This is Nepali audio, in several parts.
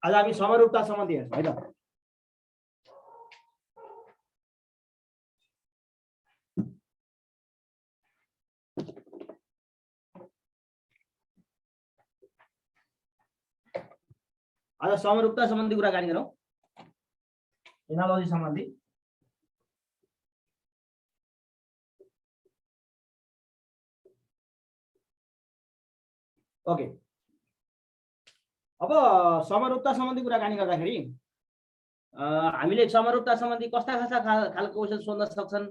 आज हामी समरूपता सम्बन्धी हेर्छौँ है त। आज समरूपता सम्बन्धी कुराकानी गरौँ, एनालोजी सम्बन्धी। ओके, अब समरूपता सम्बन्धी कुराकानी गर्दाखेरि हामीले समरूपता सम्बन्धी कस्ता कस्ता खालको क्वेसन सोध्न सक्छन्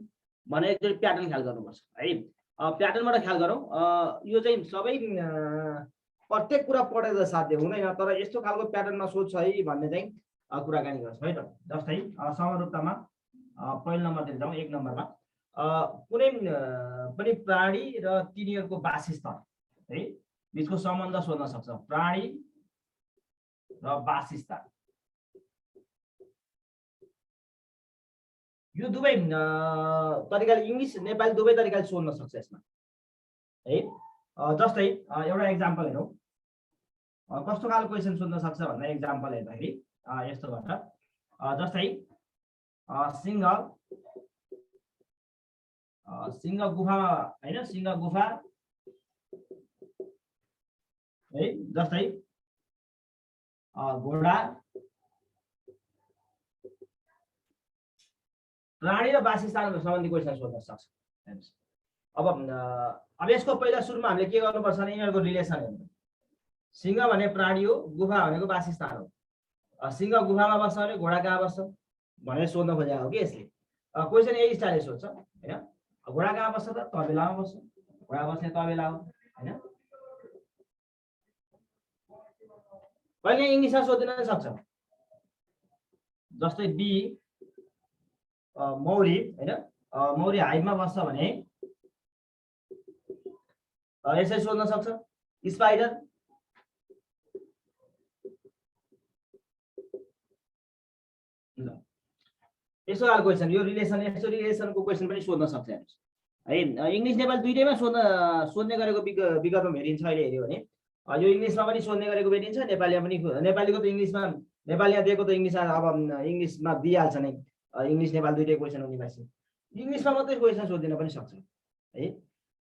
भने एकचोटि प्याटर्न ख्याल गर्नुपर्छ है। प्याटर्नबाट ख्याल गरौँ। यो चाहिँ सबै प्रत्येक कुरा पढेर साध्य हुँदैन, तर यस्तो खालको प्याटर्नमा सोध्छ है भन्ने चाहिँ कुराकानी गर्छौँ है त। जस्तै समरूपतामा पहिलो नम्बरतिर जाउँ। 1 नम्बरमा कुनै पनि प्राणी र तिनीहरूको वासस्थान है बिचको सम्बन्ध सोध्न सक्छ। प्राणी र वासस्थान, यो दुवै तरिकाले इङ्ग्लिस नेपाली दुवै तरिकाले सोध्न सक्छ यसमा है। जस्तै एउटा इक्जाम्पल हेरौँ, कस्तो खालको क्वेसन सोध्न सक्छ भन्दा इक्जाम्पल हेर्दाखेरि यस्तो गर्छ। जस्तै सिंह गुफामा हैन, सिंह गुफा है। जस्तै घोडा, प्राणी र वासस्थान सम्बन्धी क्वेसन सोध्न सक्छ। अब यसको पहिला सुरुमा हामीले के गर्नुपर्छ भने यिनीहरूको रिलेसन हेर्नु। सिंह भने प्राणी हो, गुफा भनेको वासस्थान हो। सिंह गुफामा बस्छ भने घोडा कहाँ बस्छ भनेर सोध्न खोजेको हो कि यसले। क्वेसन यही स्टाइलले सोध्छ हैन। घोडा कहाँ बस्छ त तबेलामा बस्छ, घोडा बस्ने तबेला हो हैन। कहिले इङ्ग्लिसमा सोधिन सक्छ। जस्तै बी मौरी हैन, मौरी हाइटमा बस्छ भने यसरी सोध्न सक्छ। स्पाइडर यस्तो खालको क्वेसन, यो रिलेसन, यस्तो रिलेसनको क्वेसन पनि सोध्न सक्छ है। इङ्ग्लिस नेपाली दुईटैमा सोध्ने गरेको विगतमा भेटिन्छ। अहिले हेऱ्यो भने यो इङ्ग्लिसमा पनि सोध्ने गरेको भेटिन्छ, नेपालीमा पनि। नेपालीको त इङ्ग्लिसमा, नेपालीमा दिएको त इङ्ग्लिसमा अब इङ्ग्लिसमा दिइहाल्छ नै। इङ्ग्लिस नेपाली दुईटै क्वेसन हुने भएपछि इङ्ग्लिसमा मात्रै क्वेसन सोधिन पनि सक्छ है।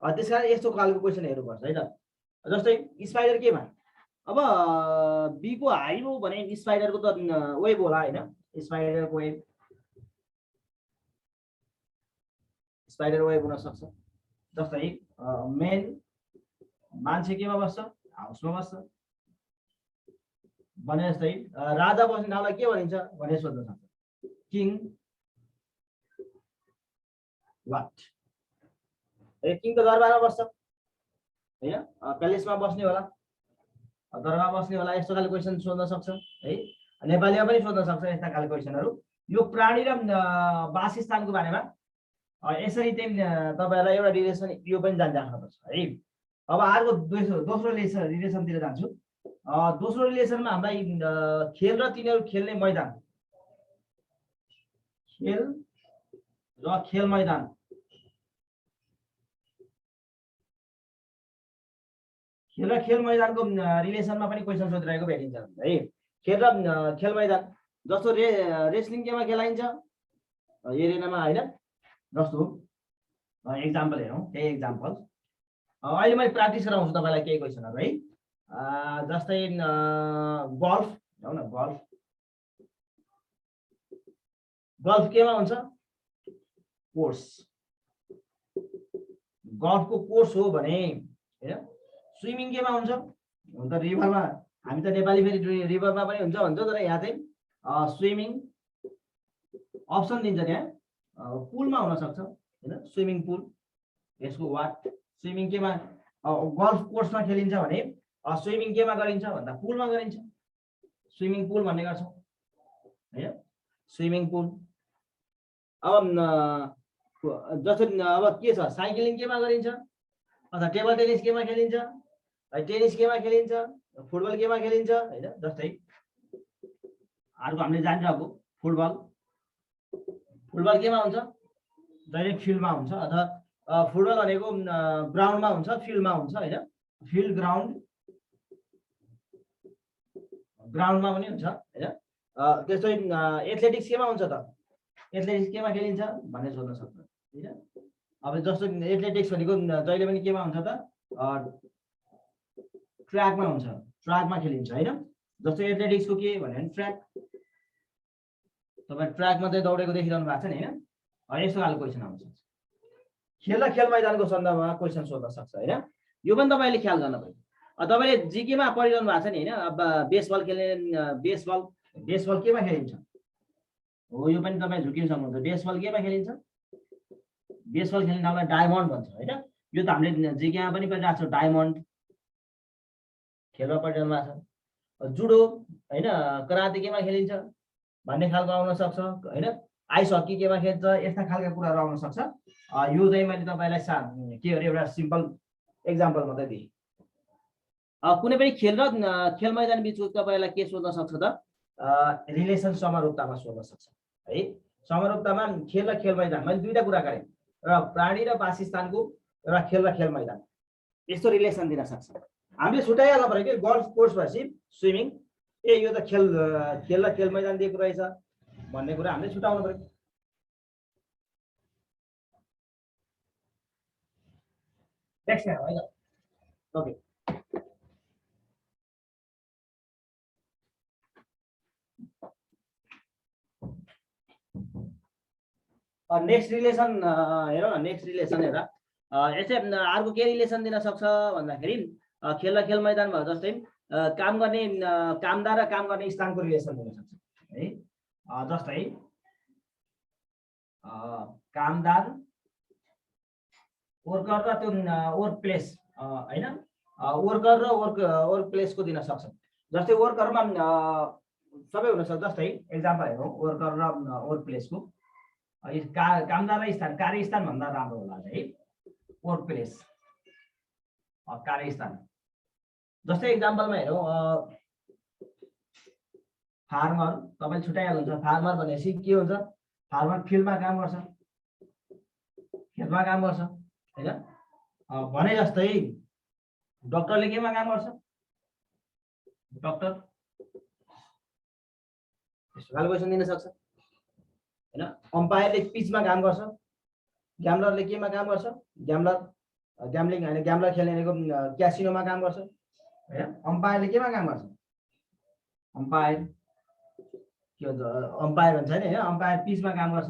त्यस कारण यस्तो खालको क्वेसन हेर्नुपर्छ है त। जस्तै स्पाइडर केमा, अब बीको हाइट हो भने स्पाइडरको त वेब होला हैन। स्पाइडरको वेब, स्पाइडर वेब हुन सक्छ। जस्तै मेन मान्छे केमा बस्छ, हाउसमा बस्छ भने जस्तै राजा बस्ने ठाउँलाई के भनिन्छ भने सोध्न सक्छ। किङ वाट, किङ त दरबारमा बस्छ हैन, प्यालेसमा बस्ने होला, दरबारमा बस्ने होला। यस्तो खालको क्वेसन सोध्न सक्छ है। नेपालीमा पनि सोध्न सक्छ यस्ता खालको क्वेसनहरू। यो प्राणी र वासस्थानको बारेमा यसरी चाहिँ तपाईहरुलाई एउटा रिलेसन यो पनि जान्नुपर्छ है। अब अर्को दोस्रो रिलेसनतिर जान्छु। दोस्रो रिलेसनमा हामीलाई खेल र तिनीहरू खेल्ने मैदान, खेल र खेल मैदान, खेल र खेल मैदानको रिलेसनमा पनि क्वेसन सोधिरहेको भेटिन्छ है। खेल र खेल मैदान जस्तो रेस्लिङ केमा खेलाइन्छ, एरेनामा हैन। जस्तो एक्जाम्पल हेरौँ, केही एक्जाम्पल अहिले मैले प्र्याक्टिस गराउँछु तपाईलाई केही क्वेसनहरु है। जस्तै गल्फ भनौँ न, गल्फ केमा हुन्छ, कोर्स, गल्फको कोर्स हो भने हैन। स्विमिङ केमा हुन्छ, हुन त रिभरमा, हामी त नेपाली फेरि रिभरमा पनि हुन्छ भन्छ, तर यहाँ चाहिँ स्विमिङ अप्सन दिन्छ त्यहाँ। पुलमा हुन सक्छ हैन, स्विमिङ पुल। यसको वाट, स्विमिङ केमा गल्फ कोर्समा खेलिन्छ भने स्विमिङ केमा गरिन्छ भन्दा पुलमा गरिन्छ। स्विमिङ पुल भन्ने गर्छौँ हैन, स्विमिङ पुल। अब जस्तो अब के छ, साइक्लिङ केमा गरिन्छ अथवा टेबल टेनिस केमा खेलिन्छ, टेनिस केमा खेलिन्छ, फुटबल केमा खेलिन्छ हैन। जस्तै अर्को हामीले जानिरहेको फुटबल, फुटबल केमा हुन्छ, डाइरेक्ट फिल्डमा हुन्छ, अथवा फुटबल भनेको ग्राउन्डमा हुन्छ, फिल्डमा हुन्छ हैन। फिल्ड ग्राउन्ड ग्राउन्डमा पनि हुन्छ हैन। त्यस्तै एथलेटिक्स केमा हुन्छ त, एथलेटिक्स केमा खेलिन्छ भनेर सोध्न सक्छ हैन। अब जस्तो एथलेटिक्स भनेको जहिले पनि केमा हुन्छ त, ट्र्याकमा हुन्छ, ट्र्याकमा खेलिन्छ हैन। जस्तो एथलेटिक्सको के भन्यो भने ट्र्याक, तपाईँ ट्र्याकमा चाहिँ दौडेको देखिरहनु भएको छ नि हैन। यस्तो खालको क्वेसन आउँछ। खेल र खेल मैदानको सन्दर्भमा क्वेसन सोध्न सक्छ हैन। यो पनि तपाईँले ख्याल गर्नु पर्यो। तपाईँले जिकेमा पढिरहनु भएको छ नि हैन। अब बेसबल खेल्ने, बेसबल केमा खेलिन्छ हो, यो पनि तपाईँ झुकिन सक्नुहुन्छ। बेसबल केमा खेलिन्छ, बेसबल खेल्ने ठाउँलाई डायमन्ड भन्छ हैन। यो त हामीले जिकेमा पनि पढिरहेको छौँ, डायमन्ड खेलमा पढिरहनु भएको छ। जुडो हैन, कराते केमा खेलिन्छ भन्ने खालको आउन सक्छ हैन। आइस हकी केमा खेल्छ, यस्ता खालका कुराहरू आउन सक्छ। यो चाहिँ मैले तपाईँलाई के अरे एउटा सिम्पल एक्जाम्पल मात्रै दिएँ। कुनै पनि खेल र खेल मैदान बिचको तपाईँलाई के सोध्न सक्छ त, रिलेसन समरूपतामा सोध्न सक्छ है। समरूपतामा खेल र खेल मैदान, मैले दुईटा कुरा गरेँ, र प्राणी र वासस्थानको र खेल मैदान, यस्तो रिलेसन दिन सक्छ। हामीले छुट्याइहाल्नु पर्यो कि गोल्फ कोर्स भएपछि स्विमिङ, यो त खेल र खेल मैदान दिएको रहेछ भन्ने कुरा हामीले छुट्याउनु पर्यो। नेक्स्ट है त, ओके। नेक्स्ट रिलेसन हेरौँ न, नेक्स्ट रिलेसन हेर यस्तै अर्को के रिलेसन दिन सक्छ भन्दाखेरि खेल र खेल मैदान भयो जस्तै काम गर्ने कामदार र काम गर्ने स्थानको रिलेसन दिन सक्छ है। जस्तै कामदार, वर्कर र त्यो वर्क प्लेस हैन, वर्कर र वर्क प्लेसको दिन सक्छ। जस्तै वर्करमा सबै हुन सक्छ। जस्तै एक्जाम्पल हेरौँ वर्कर र वर्क प्लेसको, कामदार र स्थान, कार्यस्थान भन्दा राम्रो होला है, वर्क प्लेस कार्यस्थान। जस्तै एक्जाम्पलमा हेरौँ फार्मर, तपाईले छुट्याइहाल्नुहुन्छ। फार्मर भनेपछि के हुन्छ, फार्मर फिल्डमा काम गर्छ, खेतमा काम गर्छ हैन। भने जस्तै डक्टरले केमा काम गर्छ, डक्टर, यस्तो खालको क्वेसन दिन सक्छ हैन। अम्पायरले पिचमा काम गर्छ, ग्याम्बलरले केमा काम गर्छ, ग्याम्बलर ग्याम्बलिङ हैन, ग्याम्बलर खेल्नेको क्यासिनोमा काम गर्छ हैन। अम्पायरले केमा काम गर्छ, अम्पायर के भन्छ, अम्पायर भन्छ नि हैन। अम्पायर पिचमा काम गर्छ,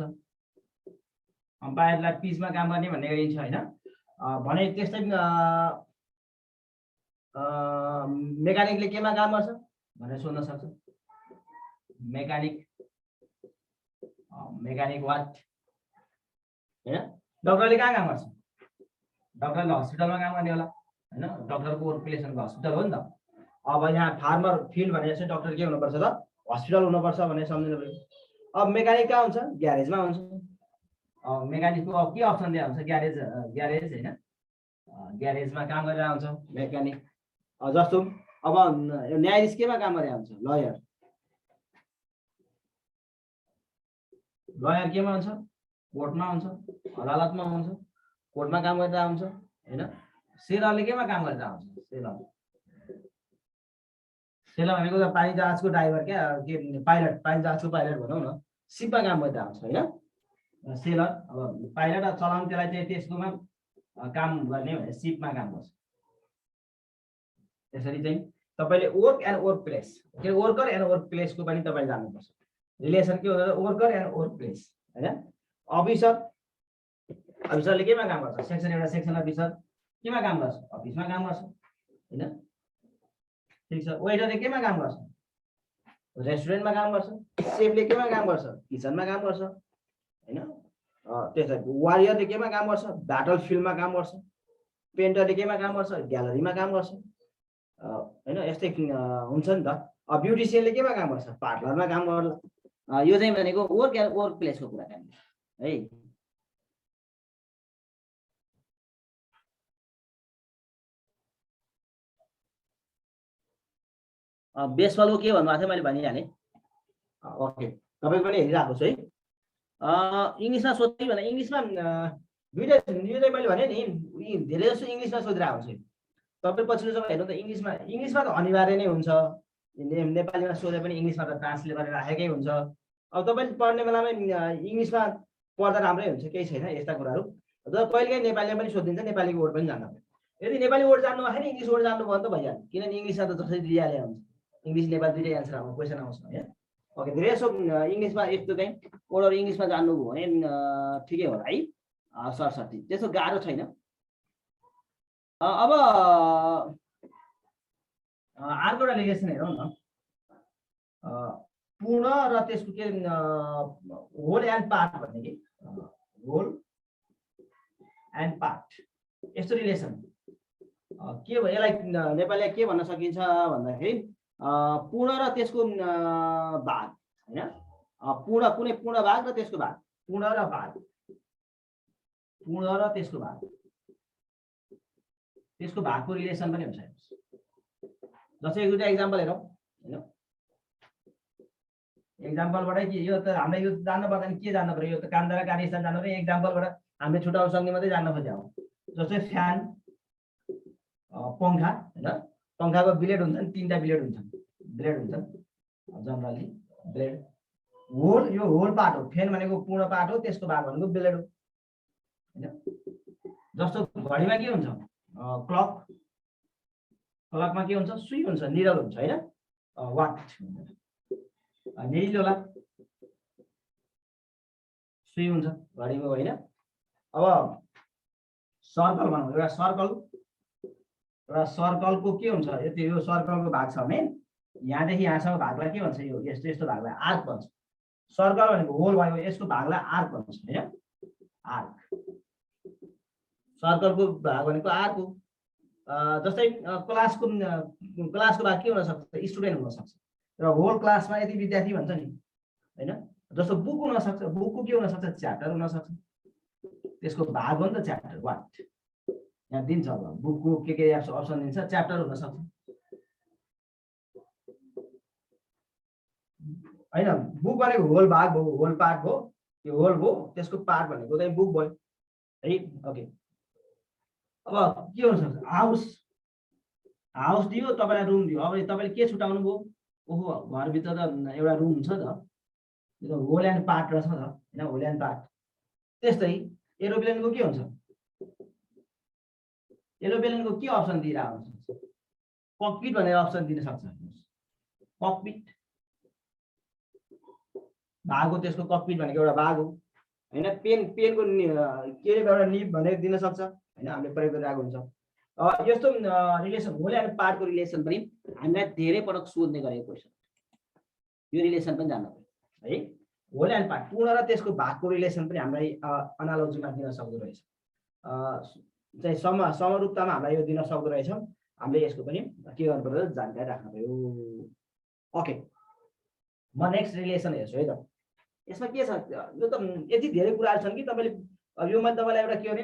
अम्पायरलाई पिचमा काम गर्ने भन्ने गरिन्छ हैन। भने त्यस्तै मेकानिकले केमा काम गर्छ भनेर सोध्न सक्छ। मेकानिक वाट हैन। डक्टरले कहाँ काम गर्छ, डक्टरले हस्पिटलमा काम गर्ने होला हैन। डक्टरको वर्क प्लेसनको हस्पिटल हो नि त। अब यहाँ फार्मर फिल्ड भने चाहिँ डक्टर के हुनुपर्छ त, हस्पिटल हुनुपर्छ भनेर सम्झिनु पर्यो। अब मेकानिक कहाँ हुन्छ, ग्यारेजमा हुन्छ। मेकानिकको अब के अप्सन दिएको हुन्छ, ग्यारेज हैन, ग्यारेजमा काम गरेर हुन्छ मेकानिक। जस्तो अब न्यायाधीश केमा काम गरेर हुन्छ, लयर केमा हुन्छ, कोर्टमा हुन्छ, अदालतमा हुन्छ, कोर्टमा काम गरेर हुन्छ हैन। सेलरले केमा काम गरेर हुन्छ, सेलर भनेको त पानी जहाजको ड्राइभर क्या, के पाइलट, पानी जहाजको पाइलट भनौँ न, सिपमा काम गरेर हुन्छ हैन। सेलर अब पाइलट चलाउने, त्यसलाई चाहिँ त्यसकोमा काम गर्ने भने सिपमा काम गर्छ। त्यसरी चाहिँ तपाईँले वर्क एन्ड वर्क प्लेस, के वर्कर एन्ड वर्क प्लेसको पनि तपाईँले जान्नुपर्छ। रिलेसन के हुन्छ, वर्कर एन्ड वर्क प्लेस हैन। अफिसरले केमा काम गर्छ, सेक्सन अफिसर केमा काम गर्छ, अफिसमा काम गर्छ हैन। ठिक छ। वेटरले केमा काम गर्छ, रेस्टुरेन्टमा काम गर्छ। सेफले केमा काम गर्छ, किचनमा काम गर्छ हैन। त्यसै वारियरले केमा काम गर्छ, ब्याटल फिल्डमा काम गर्छ। पेन्टरले केमा काम गर्छ, ग्यालरीमा काम गर्छ हैन। यस्तै हुन्छ नि त। ब्युटिसियनले केमा काम गर्छ, पार्लरमा काम गर्छ। यो चाहिँ भनेको वर्क एन्ड वर्क प्लेसको कुराकानी है। बेसबलको के भन्नुभएको थियो मैले भनिहालेँ। ओके, तपाईँ पनि हेरिरहेको छु है। इङ्ग्लिसमा सोध्दै भने इङ्ग्लिसमा दुईवटा, यो चाहिँ मैले भने नि धेरै जस्तो इङ्ग्लिसमा सोधिरहेको छु। तपाईँ पछिल्लो समय हेर्नु त इङ्ग्लिसमा त अनिवार्य नै हुन्छ। नेपालीमा सोधे पनि इङ्ग्लिसमा त ट्रान्सलेट गरेर राखेकै हुन्छ। अब तपाईँले पढ्ने बेलामा इङ्ग्लिसमा पढ्दा राम्रै हुन्छ, केही छैन यस्ता कुराहरू। तर कहिलेकाहीँ नेपालीमा पनि सोधिन्छ, नेपालीको वर्ड पनि जान्नु पर्यो। यदि नेपाली वर्ड जान्नु भएन इङ्ग्लिस वर्ड जान्नु भयो भने त भइहाल्यो, किनभने इङ्ग्लिसमा त जसरी दिइहाले हुन्छ, इङ्ग्लिस नेपाली दुइटै एन्सर आउँछ, क्वेसन आउँछ होइन। ओके, धेरै जसो इङ्ग्लिसमा यस्तो चाहिँ वर्डहरू इङ्ग्लिसमा जान्नुभयो भने ठिकै होला है, सरसर्ती त्यस्तो गाह्रो छैन। अब अर्को एउटा रिलेसन हेरौँ न, पूर्ण र त्यसको के होल एन्ड पार्ट भन्ने कि होल एन्ड पार्ट, यस्तो रिलेसन के भयो, यसलाई नेपालीमा के भन्न सकिन्छ भन्दाखेरि पूर्ण र त्यसको भाग होइन, पूर्ण कुनै पूर्ण भाग र त्यसको भाग, पूर्ण र भाग, पूर्ण र त्यसको भाग, त्यसको भागको रिलेसन पनि हुन्छ। जस्तै एक दुईवटा इक्जाम्पल हेरौँ होइन, एक्जाम्पलबाटै के यो त हामीलाई यो जान्न पर्दैन, के जान्न पर्यो, यो त काण्ड र कार्यस्थान जानु पर्यो, एक्जाम्पलबाट हामीले छुटाउन सक्ने मात्रै जान्न खोज्या हो। जस्तै फ्यान, पङ्खा होइन, पङ्खाको ब्लेड हुन्छन्, 3टा ब्लेड हुन्छन्, ब्लेड हुन्छन् जनरली ब्लेड। होल यो होल पार्ट हो, फ्यान भनेको पूर्ण पार्ट हो, त्यसको भाग भनेको ब्लेड हो होइन। जस्तो घडीमा के हुन्छ, क्लक, क्लकमा के हुन्छ, सुई हुन्छ, निडल हुन्छ होइन, वाट निडल होला, सुई हुन्छ घडीमा होइन। अब सर्कल भनौँ, एउटा सर्कलको के हुन्छ, यति यो सर्कलको भाग छ भने यहाँदेखि यहाँसम्म भागलाई के भन्छ, यो यस्तो यस्तो भागलाई आर्क भन्छ। सर्कल भनेको होल भयो, यसको भागलाई आर्क भन्छ होइन, आर्क, सर्कलको भाग भनेको आर्क हो। जस्तै क्लासको भाग के हुन सक्छ, स्टुडेन्ट हुन सक्छ, र होल क्लासमा यदि विद्यार्थी भन्छ नि होइन। जस्तो बुक हुन सक्छ, बुकको के हुन सक्छ, च्याप्टर हुन सक्छ, त्यसको भाग हो नि त च्याप्टर, वाट यहाँ दिन्छ। अब बुकको के अप्सन दिन्छ, च्याप्टर हुन सक्छ होइन। बुक भनेको होल भाग भयो, होल पार्ट भयो, यो होल भयो, त्यसको पार्ट भनेको चाहिँ बुक भयो है। ओके, अब के हुन सक्छ, हाउस, हाउस दियो तपाईँलाई, रुम दियो, अब तपाईँले के छुटाउनु भयो, ओहो घरभित्र त एउटा रुम छ त, यो त होल एन्ड पार्ट रहेछ त होइन, होल एन्ड पार्ट। त्यस्तै एरोप्लेनको के हुन्छ, एरोप्लेनको के अप्सन दिइरहेको हुन्छ, ककपिट भनेर अप्सन दिन सक्छ, ककपिट भाग हो, त्यसको ककपिट भनेको एउटा भाग हो होइन। पेनको के एउटा निब भनेर दिन सक्छ होइन, हामीले प्रयोग गरिरहेको हुन्छ। यस्तो रिलेसन होल एन्ड पार्टको रिलेसन पनि हामीलाई धेरै पटक सोध्ने गरेको क्वेसन, यो रिलेसन पनि जान्न पर्यो है। होल एन्ड पार्ट, पूर्ण र त्यसको भागको रिलेसन पनि हामीलाई अनालोजीमा दिन सक्दो रहेछ, चाहिँ समरूपतामा हामीलाई यो दिन सक्दो रहेछ। हामीले यसको पनि के गर्नु पर्यो, जानकारी राख्नु पर्यो। ओके, म नेक्स्ट रिलेसन हेर्छु है त। यसमा के छ, यो त यति धेरै कुराहरू छन् कि तपाईँले यो मैले तपाईँलाई एउटा के भने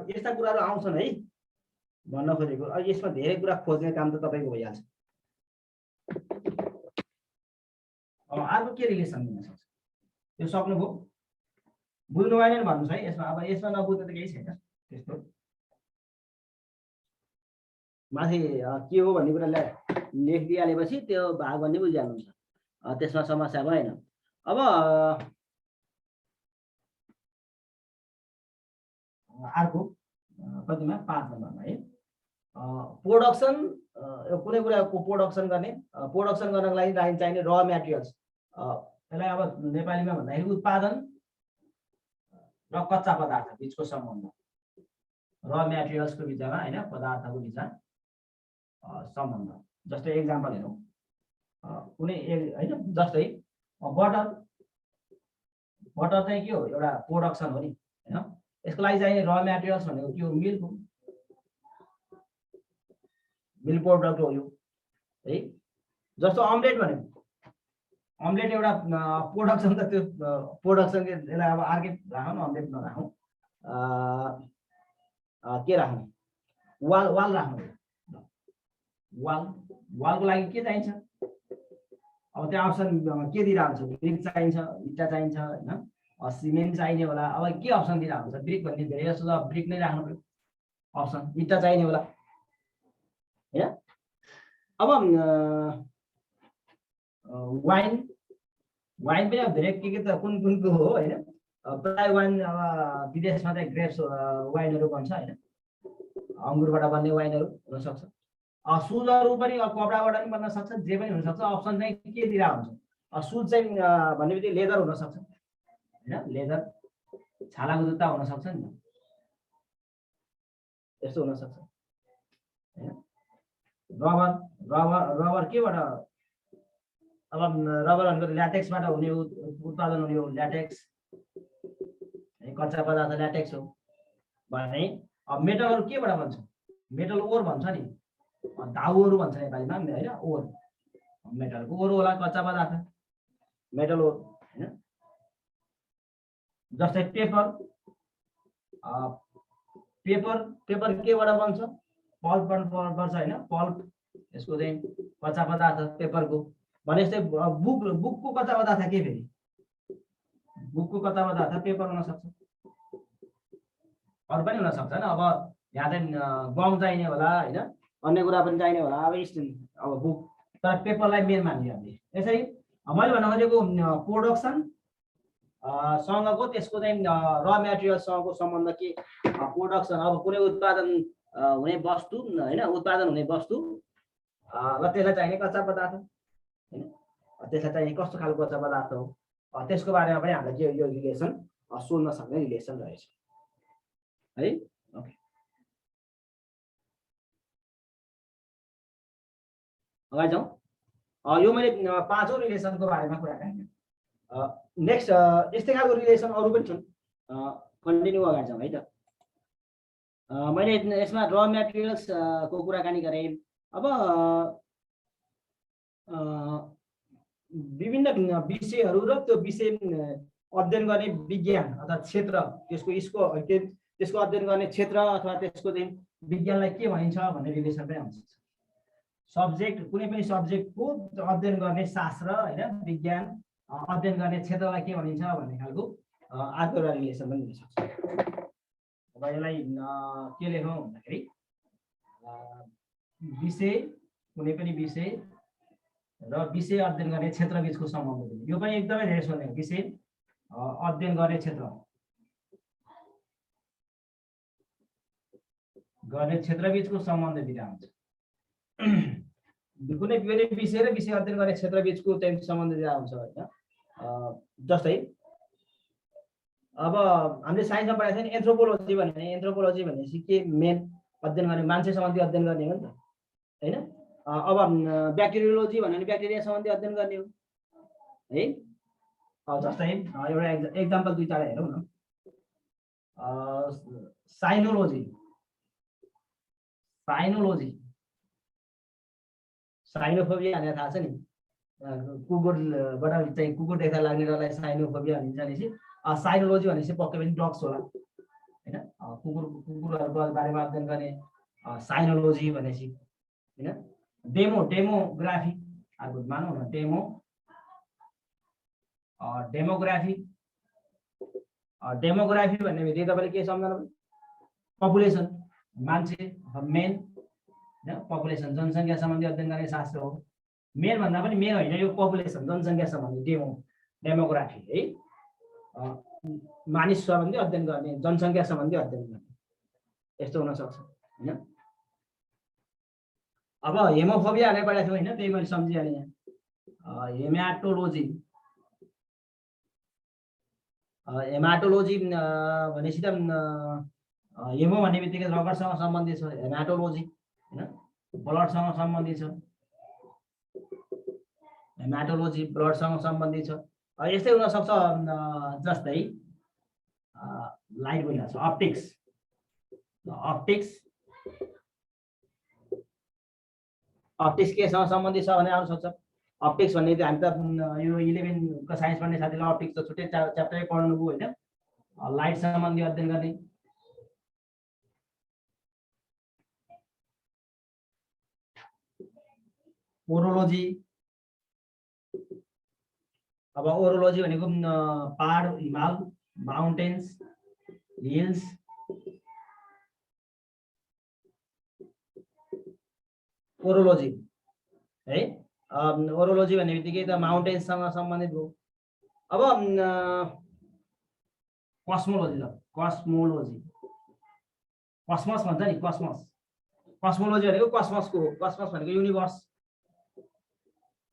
यस्ता कुराहरू आउँछन् है भन्न खोजेको। यसमा धेरै कुरा खोज्ने काम त तपाईँको भइहाल्छ। अब अर्को के रिलेसन हुन सक्छ, यो सक्नुभयो, बुझ्नु भएन भन्नुहोस् है यसमा। अब यसमा नबुझ्नु त केही छैन, त्यस्तो माथि के हो भन्ने कुरालाई लेखिदिइहालेपछि त्यो भाग भन्ने बुझिहाल्नुहुन्छ, त्यसमा समस्या भएन। अब अर्को कतिमा 5 नम्बरमा है, प्रोडक्सन, कुनै कुराको प्रोडक्सन गर्ने, प्रोडक्सन गर्नको लागि चाहिने र मेटेरियल्स, यसलाई अब नेपालीमा भन्दाखेरि उत्पादन र कच्चा पदार्थ बिचको सम्बन्ध, र मेटेरियल्सको बिचमा होइन, पदार्थको बिचमा सम्बन्ध। जस्तै एक्जाम्पल हेरौँ, कुनै होइन, जस्तै बटर, बटर चाहिँ के हो, एउटा प्रोडक्सन हो नि होइन। यसको लागि चाहिने र मेटेरियल्स भनेको के हो, मिल्क हो, मिल्क प्रोडक्ट हो यो है। जस्तो अमलेट भनेको, अमलेट एउटा प्रोडक्सन त, त्यो प्रोडक्सन यसलाई अब अर्कै राखौँ न, अमलेट नराखौँ, के राख्नु, वाल राख्नु, वालको लागि के चाहिन्छ, अब त्यो अप्सन के दिइरहेको हुन्छ, ब्रिक चाहिन्छ, इट्टा चाहिन्छ होइन, सिमेन्ट चाहिने होला। अब के अप्सन दिइरहेको हुन्छ, ब्रिक भन्ने धेरै जस्तो त ब्रिक नै राख्नु पर्यो अप्सन, इट्टा चाहिने होला होइन। अब वाइन वाइन पनि अब धेरै के त कुन कुनको हो होइन प्राय वाइन अब विदेशमा चाहिँ ग्रेप्स वाइनहरू बन्छ होइन अङ्गुरबाट बन्ने वाइनहरू हुनसक्छ सुजहरू पनि कपडाबाट पनि बन्न सक्छ जे पनि हुनसक्छ अप्सन चाहिँ के दिइरहेको हुन्छ सुज चाहिँ भन्ने बित्तिकै लेदर हुनसक्छ होइन लेदर छालाको जुत्ता हुनसक्छ नि त यस्तो हुनसक्छ होइन रबर रबर रबर केबाट अब रबर भनेको ल्याटेक्सबाट हुने उत्पादन हुने हो ल्याटेक्स कच्चा पदार्थ ल्याटेक्स हो भने अब मेटलहरू केबाट बन्छ मेटल ओर भन्छ नि धाउहरू भन्छ नेपालीमा होइन ओर मेटलको ओर होला कच्चा पदार्थ मेटल ओर होइन जस्तै पेपर पेपर पेपर केबाट बन्छ पल्प पर्छ होइन पल्प यसको चाहिँ कच्चा पदार्थ पेपरको भने जस्तै बुकको कच्चा पदार्थ के फेरि बुकको कच्चा पदार्थ पेपर हुनसक्छ अरू पनि हुनसक्छ होइन अब यहाँ चाहिँ गम चाहिने होला होइन अन्य कुरा पनि चाहिने होला अब अब बुक तर पेपरलाई मेन मानियो हामीले यसरी मैले भन्न खोजेको प्रोडक्सन सँगको त्यसको चाहिँ र मेटेरियलसँगको सम्बन्ध के प्रोडक्सन अब कुनै उत्पादन हुने वस्तु होइन उत्पादन हुने वस्तु र त्यसलाई चाहिने कच्चा पदार्थ होइन त्यसलाई चाहिने कस्तो खालको कच्चा पदार्थ हो त्यसको बारेमा पनि हामीले यो रिलेसन सोध्न सक्ने रिलेसन रहेछ है ओके अगाडि जाउँ यो मैले 5 रिलेसनको बारेमा कुराकानी नेक्स्ट यस्तै खालको रिलेसन अरू पनि छन् कन्टिन्यू अगाडि जाउँ है त मैले यसमा र मेटेरियल्स को कुराकानी गरेँ अब विभिन्न विषयहरू र त्यो विषय अध्ययन गर्ने विज्ञान अथवा क्षेत्र त्यसको अध्ययन गर्ने क्षेत्र अथवा त्यसको चाहिँ विज्ञानलाई के भनिन्छ भन्ने रिलेसन पनि आउँछ सब्जेक्ट कुनै पनि सब्जेक्टको अध्ययन गर्ने शास्त्र होइन विज्ञान अध्ययन गर्ने क्षेत्रलाई के भनिन्छ भन्ने खालको अर्को एउटा रिलेसन पनि हुन सक्छ अब यसलाई के लेखौँ भन्दाखेरि विषय कुनै पनि विषय र विषय अध्ययन गर्ने क्षेत्रबीचको सम्बन्ध यो पनि एकदमै धेरै सोध्ने विषय अध्ययन गर्ने क्षेत्रबीचको सम्बन्ध दिएर आउँछ कुनै पनि विषय र विषय अध्ययन गर्ने क्षेत्रबीचको चाहिँ सम्बन्ध दिएर आउँछ होइन जस्तै अब हामीले साइन्समा पढाएको छ नि एन्थ्रोपोलोजी भनेपछि के मेन अध्ययन गर्ने मान्छे सम्बन्धी अध्ययन गर्ने हो नि त होइन अब ब्याक्टेरियोलोजी भन्यो भने ब्याक्टेरिया सम्बन्धी अध्ययन गर्ने हो है जस्तै एउटा एक्जाम्पल 2-4 हेरौँ न साइनोलोजी साइनोफोबिया भनेर थाहा छ नि कुकुरबाट चाहिँ कुकुर देख्दा लाग्नेलाई साइनोफोबिया भनिन्छ भनेपछि साइनोलोजी भनेपछि पक्कै पनि डग्स होला होइन कुकुरहरूको बारेमा अध्ययन गर्ने साइनोलोजी भनेपछि होइन डेमोग्राफी अर्को मानौँ न डेमोग्राफी भन्ने बित्तिकै तपाईँले के सम्झनु पपुलेसन मान्छे मेन होइन पपुलेसन जनसङ्ख्या सम्बन्धी अध्ययन गर्ने शास्त्र हो मेन भन्दा पनि मेन होइन यो पपुलेसन जनसङ्ख्या सम्बन्धी डेमोग्राफी है मानिस सम्बन्धी अध्ययन गर्ने जनसङ्ख्या सम्बन्धी अध्ययन गर्ने यस्तो हुनसक्छ होइन अब हेमोफोबिया भनेर पढाएको थियो होइन त्यही मैले सम्झिहालेँ यहाँ हेमाटोलोजी भनेपछि त हेमो भन्ने बित्तिकै रगतसँग सम्बन्धित छ हेमाटोलोजी होइन ब्लडसँग सम्बन्धित छ हेमाटोलोजी ब्लडसँग सम्बन्धित छ यस्तै हुनसक्छ जस्तै लाइट बोलिरहेको छ अप्टिक्स केसँग सम्बन्धित छ भने आउन सक्छ अप्टिक्स भन्ने हामी त यो 11 को साइन्स पढ्ने साथीलाई अप्टिक्स त छुट्टै च्याप्टरै पढ्नुभयो होइन लाइट सम्बन्धी अध्ययन गर्ने ओरोलोजी अब ओरोलोजी भनेको पहाड हिमाल माउन्टेन्स हिल्स ओरोलोजी है ओरोलोजी भन्ने बित्तिकै त माउन्टेन्ससँग सम्बन्धित भयो। अब कस्मोलोजी, ल कस्मोलोजी, कसमस भन्छ नि, कसमस। कस्मोलोजी भनेको कसमसको हो। कसमस भनेको युनिभर्स,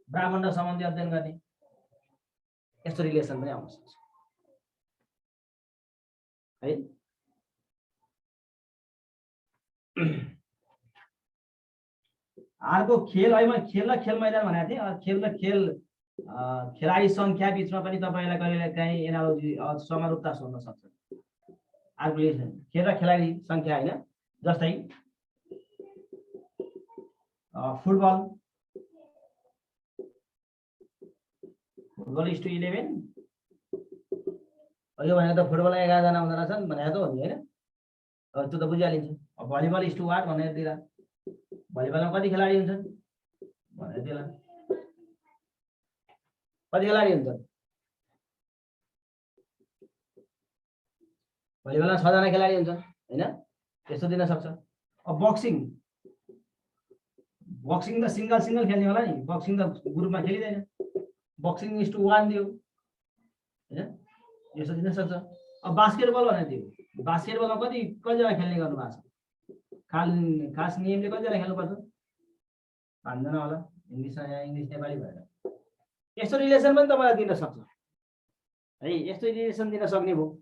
ब्रह्माण्ड सम्बन्धी अध्ययन गर्ने, यस्तो रिलेसन पनि आउन सक्छ है। अर्को खेल है, म खेल र खेल मैदान भनेको थिएँ। खेल र खेल खेलाडी संख्या बिचमा पनि तपाईँलाई कहिले काहीँ एनालोजी समरूपता सोध्न सक्छ। अर्को खेल र खेलाडी संख्या होइन, जस्तै फुटबल, फुटबल इज टु 11। यो भनेको त फुटबलमा 11 जना हुँदो रहेछन् भनेको त हो नि होइन, त्यो त बुझिहालिन्छ। अब भलिबल इज टु वाट भनेर दिँदा भलिबलमा कति खेलाडी हुन्छन् भनेर दिला, कति खेलाडी हुन्छन्? भलिबलमा 6 जना खेलाडी हुन्छन् होइन, त्यस्तो दिन सक्छ। अब बक्सिङ, बक्सिङ त सिंगल सिंगल खेल्ने होला नि, बक्सिङ त ग्रुपमा खेलिँदैन। बक्सिङ इज टु 1 दियो होइन, यस्तो दिन सक्छ। अब बास्केटबल भनेर दियो, बास्केटबलमा कतिजना खेल्ने गर्नु भएको छ? खास नियमले कतिजना खेल्नुपर्छ? 5 जना होला, इङ्ग्लिस नेपाली भएर। यस्तो रिलेसन पनि तपाईँलाई दिन सक्छ है, यस्तो रिलेसन दिन सक्ने भयो।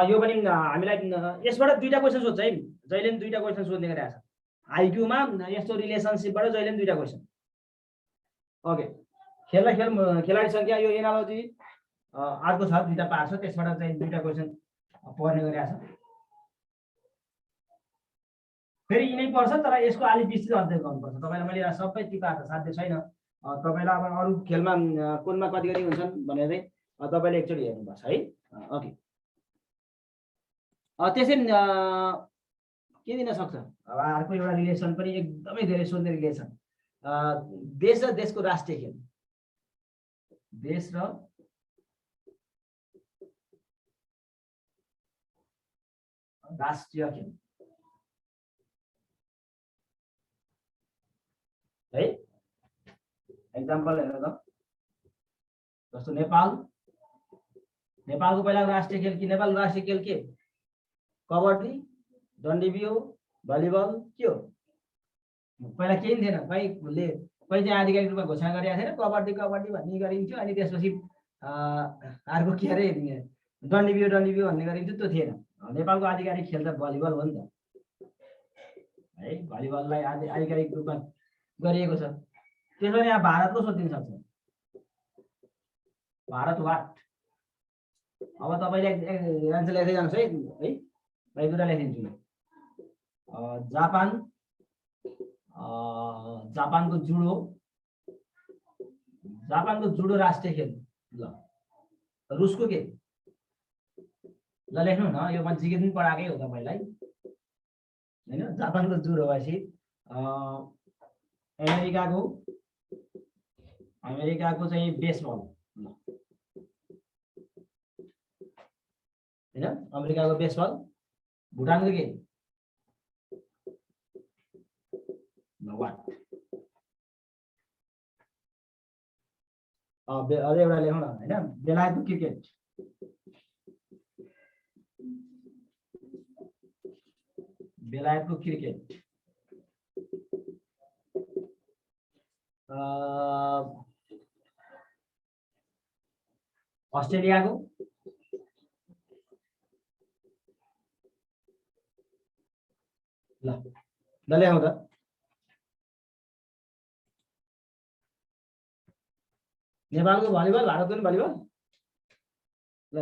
यो पनि हामीलाई यसबाट 2टा क्वेसन सोध्छ है, जहिले पनि 2टा क्वेसन सोध्ने गरिरहेको छ आइक्यूमा। यस्तो रिलेसनसिपबाट जहिले पनि 2टा क्वेसन। ओके, खेल र खेलाडी संख्या, यो एनालोजी अर्को छ, 2टा पार्ट छ, त्यसबाट चाहिँ 2टा क्वेसन पर्ने गरिरहेको छ। फेरि यिनै पर्छ, तर यसको अलिक विस्तृत अध्ययन गर्नुपर्छ। तपाईँलाई मैले सबै टिपाएको छ, साध्य छैन। तपाईँलाई अब अरू खेलमा कुनमा कति कति हुन्छन् भनेर चाहिँ तपाईँले एकचोटि हेर्नुपर्छ है। ओके, त्यसै के दिन सक्छ? अब अर्को एउटा रिलेसन पनि एकदमै धेरै सोध्ने रिलेसन, देश र देशको राष्ट्रिय खेल, देश र राष्ट्रिय खेल है। एक्जाम्पल हेर्नु त, जस्तो नेपालको पहिलाको राष्ट्रिय खेल के? नेपालको राष्ट्रिय खेल के? कबड्डी, डन्डीबियो, भलिबल, के हो? पहिला केही थिएन, कहीँ चाहिँ आधिकारिक रूपमा घोषणा गरेका थिएन, कबड्डी भन्ने गरिन्थ्यो। अनि त्यसपछि अर्को के अरे डन्डीबियो भन्ने गरिन्थ्यो, त्यो थिएन। नेपालको आधिकारिक खेल त भलिबल हो नि त है, भलिबललाई आधिकारिक रूपमा गरिएको छ। त्यसो भने यहाँ भारतको सोधिन सक्छ, भारत वाट। अब तपाईँले एन्सर लेख्दै जानुहोस् है, भाइ 2टा लेखिदिन्छु म। जापानको जुडो राष्ट्रिय खेल। ल रुसको के? ल लेख्नु न, यो मान्छे के दिन पढाएकै हो तपाईँलाई होइन। जापानको जुडो भएपछि अमेरिकाको चाहिँ बेसबल होइन, अमेरिकाको बेसबल। भुटानको के? अझै एउटा लेखौँ न होइन, बेलायतको क्रिकेट। बेलायतको क्रिकेट। अस्ट्रेलियाको ल लेखौँ त, नेपालको भलिबल, भारतको पनि भलिबल। ल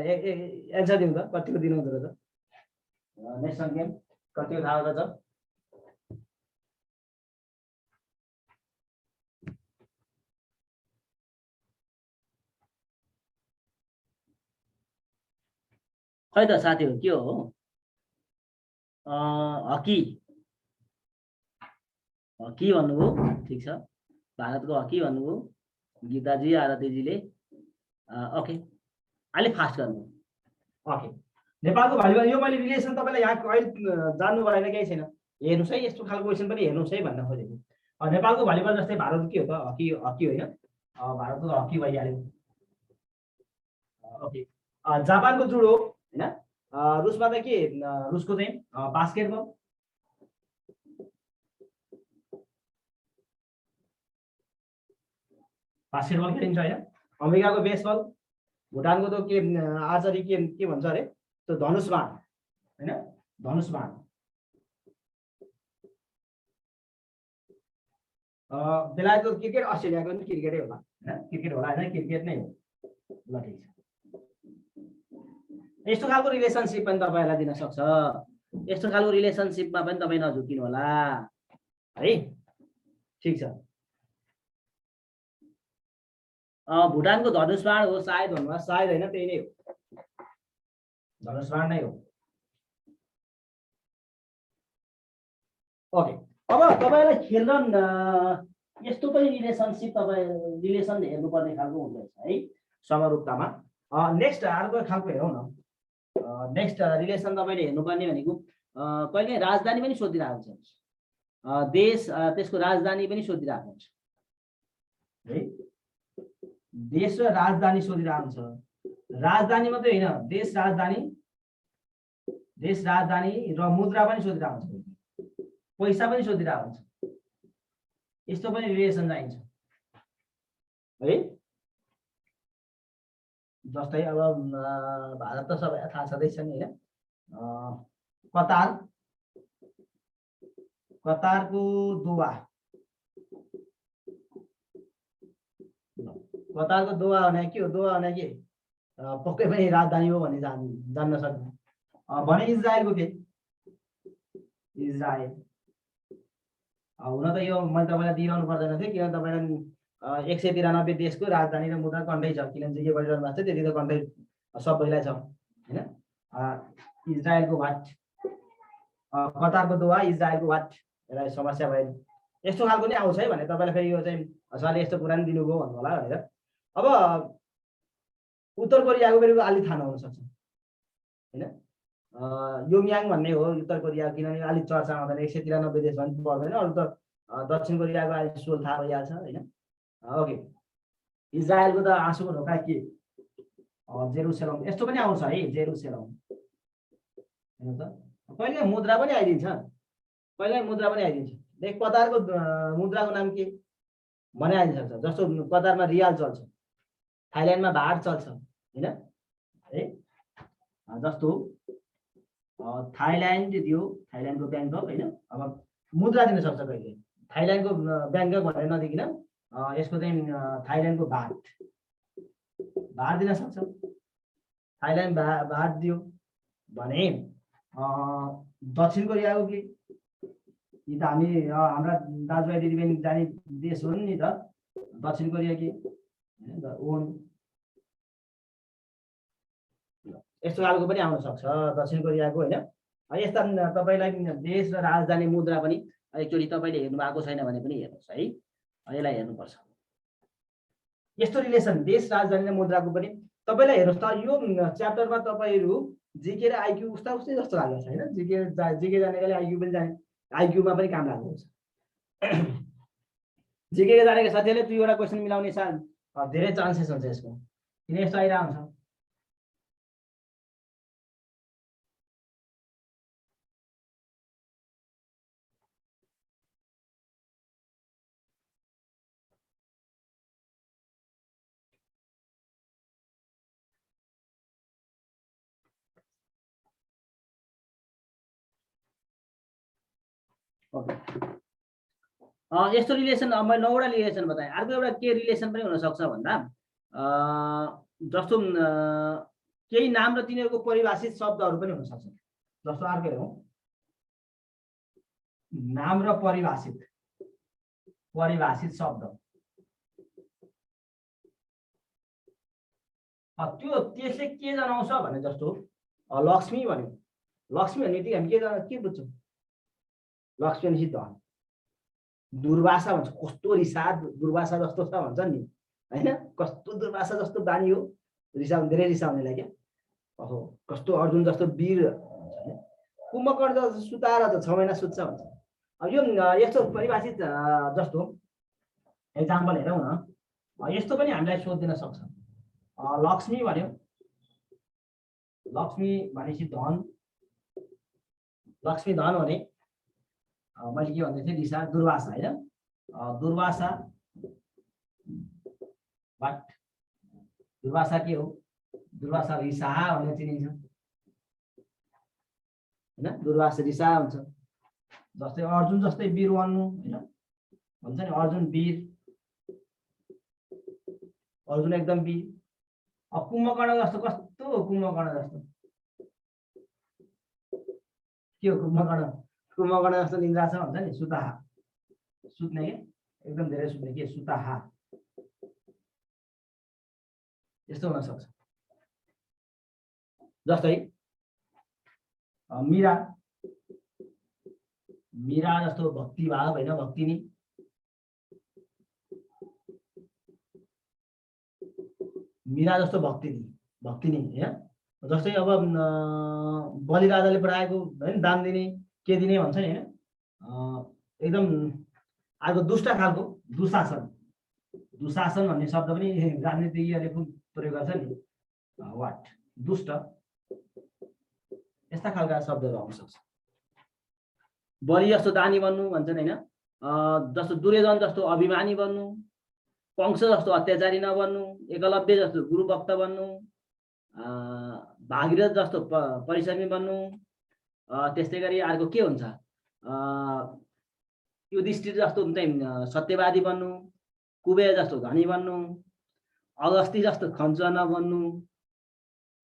एन्सर दिउँ त, कतिको दिनुहुँदो रहेछ? नेसनल गेम कतिको थाहा हुँदछ? खै त साथीहरू, के हो? हकी भन्नुभयो, ठिक छ। भारतको हकी भन्नुभयो गीताजी, आरतीजीले। ओके, अलिक फास्ट गर्नु। ओके, नेपालको भलिबल। यो मैले रिलेसन तपाईँलाई यहाँ अहिले जान्नु भएन, केही छैन। हेर्नुस् है, यस्तो खालको क्वेसन पनि हेर्नुस् है भन्न खोजेको। नेपालको भलिबल जस्तै भारतको के हो त, हकी हकी होइन, भारतको हकी भइहाल्यो। ओके, जापानको जुडो होइन, रुसमा त के, रुसको चाहिँ बास्केटबल, बास्केटबल खेलिन्छ होइन। अमेरिकाको बेसबल, भुटानको त के आर्चरी के भन्छ अरे, त्यो धनुषबाण होइन, धनुषबाण। बेलायतको क्रिकेट, अस्ट्रेलियाको पनि क्रिकेटै होला होइन, क्रिकेट होला होइन, क्रिकेट नै हो। ल ठिक छ, यस्तो खालको रिलेसनसिप पनि तपाईँलाई दिन सक्छ, यस्तो खालको रिलेसनसिपमा पनि तपाईँ नझुकिनु होला है। ठिक छ, भुटानको धनुषबाण हो सायद भन्नुभयो, सायद होइन, त्यही नै हो, धनुषबाण नै हो। ओके, अब तपाईँलाई खेल र यस्तो पनि रिलेसनसिप तपाईँ रिलेसन हेर्नुपर्ने खालको हुँदैछ है समरूपतामा। नेक्स्ट अर्को खालको हेरौँ न। नेक्स्ट रिलेसन तपाईँले हेर्नुपर्ने भनेको कहिले राजधानी पनि सोधिरहेको छ, देश त्यसको राजधानी पनि सोधिरहेको हुन्छ है, देश र राजधानी सोधिरहेको छ। राजधानी मात्रै होइन, देश राजधानी र मुद्रा पनि सोधिरहेको हुन्छ, पैसा पनि सोधिरहेको हुन्छ, यस्तो पनि रिलेसन चाहिन्छ है। जस्तै अब भारत त सबैलाई थाहा छँदैछ नि होइन, कतारको दोहा, कतारको दोहा भने के हो, दोहा भने के पक्कै पनि राजधानी हो भन्ने जान्न सक्ने। भने इजरायलको के, इजरायल हुन त यो मैले तपाईँलाई दिइरहनु पर्दैन थियो, किनभने तपाईँलाई 193 देशको राजधानी र मुद्रा कन्ठै छ, किनभने जे गरिरहनु भएको छ त्यति त कन्ठै सबैलाई छ होइन। इजरायलको वाट, कतारको दोहा, इजरायलको वाट, यसलाई समस्या भयो। यस्तो खालको नि आउँछ है भने तपाईँलाई फेरि यो चाहिँ सरले यस्तो कुरा नि दिनुभयो भन्नु होला भनेर। अब उत्तर कोरियाको फेरि अलि थाहा नहुन सक्छ होइन, योङयाङ भन्ने हो उत्तर कोरिया, किनभने अलिक चर्चा आउँदैन, 193 देश भन्ने पर्दैन, अरू त दक्षिण कोरियाको अलिक सोल थाहा भइहाल्छ होइन। ओके, इजरायलको त आँसुको ढोका के, जेरुसलम, यस्तो पनि आउँछ है, जेरुसलम हेर्नु त। कहिले मुद्रा पनि आइदिन्छ, कहिले मुद्रा पनि आइदिन्छ। देख कतारको मुद्राको नाम के भने आइदिन सक्छ, जस्तो कतारमा रियाल चल्छ, थाइल्यान्डमा भाट चल्छ होइन है, जस्तो थाइल्यान्ड दियो, थाइल्यान्डको ब्याङ्कक होइन। अब मुद्रा दिन सक्छ कहिले, थाइल्यान्डको ब्याङ्कक भनेर नदिकिन यसको चाहिँ थाइल्यान्डको भाट दिन सक्छ। थाइल्यान्ड भाट दियो भने दक्षिण कोरियाको के, यी त हामी हाम्रा दाजुभाइ दिदीबहिनी जाने देश हुन् नि त, दक्षिण कोरिया के ओन, यस्तो खालको पनि आउन सक्छ दक्षिण कोरियाको होइन। यस्ता तपाईँलाई देश र राजधानी मुद्रा पनि एकचोटि तपाईँले हेर्नु भएको छैन भने पनि हेर्नुहोस् है, यसलाई हेर्नुपर्छ। यस्तो रिलेसन देश राजधानी र मुद्राको पनि तपाईँलाई हेर्नुहोस् त। यो च्याप्टरमा तपाईँहरू जिके र आइक्यू उस्ता उस्तै जस्तो लाग्छ होइन, जिके जानेकाले आइक्यू पनि जाने, आइक्यूमा पनि काम लाग्नु हुन्छ। जिके जानेका साथीहरूले 2वटा क्वेसन मिलाउने धेरै चान्सेस हुन्छ यसको, किन यस्तो आइरहेको हुन्छ। यस्तो रिलेसन मैले 9वटा रिलेसन बताएँ। अर्को एउटा के रिलेसन पनि हुनसक्छ भन्दा जस्तो केही नाम र तिनीहरूको परिभाषित शब्दहरू पनि हुनसक्छ। जस्तो अर्को हेरौँ, नाम र परिभाषित शब्द, त्यो त्यसले के जनाउँछ भने जस्तो लक्ष्मी भन्यो, लक्ष्मी भन्ने बित्तिकै हामी के बुझ्छौँ, लक्ष्मी भनेपछि धन, दुर्वासा भन्छ, कस्तो रिसाद दुर्वासा जस्तो छ भन्छ नि होइन, कस्तो दुर्वासा जस्तो बानी हो, धेरै रिसाउनेलाई क्या, कस्तो अर्जुन जस्तो वीर भन्छ होइन, कुम्भकर्ण त सुताएर त 6 महिना सुत्छ भन्छ। अब यो यस्तो परिभाषित जस्तो एक्जाम्पल हेरौँ न, यस्तो पनि हामीलाई सोधिदिन सक्छ। लक्ष्मी भन्यो, लक्ष्मी भनेपछि धन, लक्ष्मी धन भने मैले के भन्दै थिएँ, दिशा दुर्वासा होइन, दुर्वासा बट दुर्वासा के हो, दुर्वासा रिसाहा भनेर चिनिन्छ होइन, दुर्वासा रिसाहा हुन्छ। जस्तै अर्जुन जस्तै वीर बन्नु होइन, भन्छ नि अर्जुन वीर, अर्जुन एकदम वीर। अब कुम्भकर्ण जस्तो कस्तो हो, कुम्भकर्ण जस्तो के हो, कुम्भकर्ण कुम्भकर्ण जस्तो निन्द्रा छ भन्छ नि, सुताहा, सुत्ने के एकदम धेरै सुत्ने के सुताहा, यस्तो हुन सक्छ। जस्तै मीरा, मीरा जस्तो भक्ति भाव होइन, भक्तिनी, मीरा जस्तो भक्तिनी, भक्तिनी होइन। जस्तै अब बलिराजाले पठाएको होइन दान दिने के दिने भन्छ नि होइन, एकदम अर्को दुष्ट खालको दुशासन, दुशासन भन्ने शब्द पनि राजनीतिज्ञहरूले प्रयोग गर्छ नि, वाट दुष्ट, यस्ता खालका शब्दहरू आउन सक्छ। बलि जस्तो दानी बन्नु भन्छन् होइन, जस्तो दुर्योधन जस्तो अभिमानी बन्नु, कंस जस्तो अत्याचारी नबन्नु, एकलव्य जस्तो गुरुभक्त बन्नु, भागीरथ जस्तो परिश्रमी बन्नु। त्यस्तै गरी अर्को के हुन्छ, युधिष्ठिर जस्तो चाहिँ सत्यवादी बन्नु, कुबेर जस्तो धनी बन्नु, अगस्ती जस्तो खञ्चुवा नबन्नु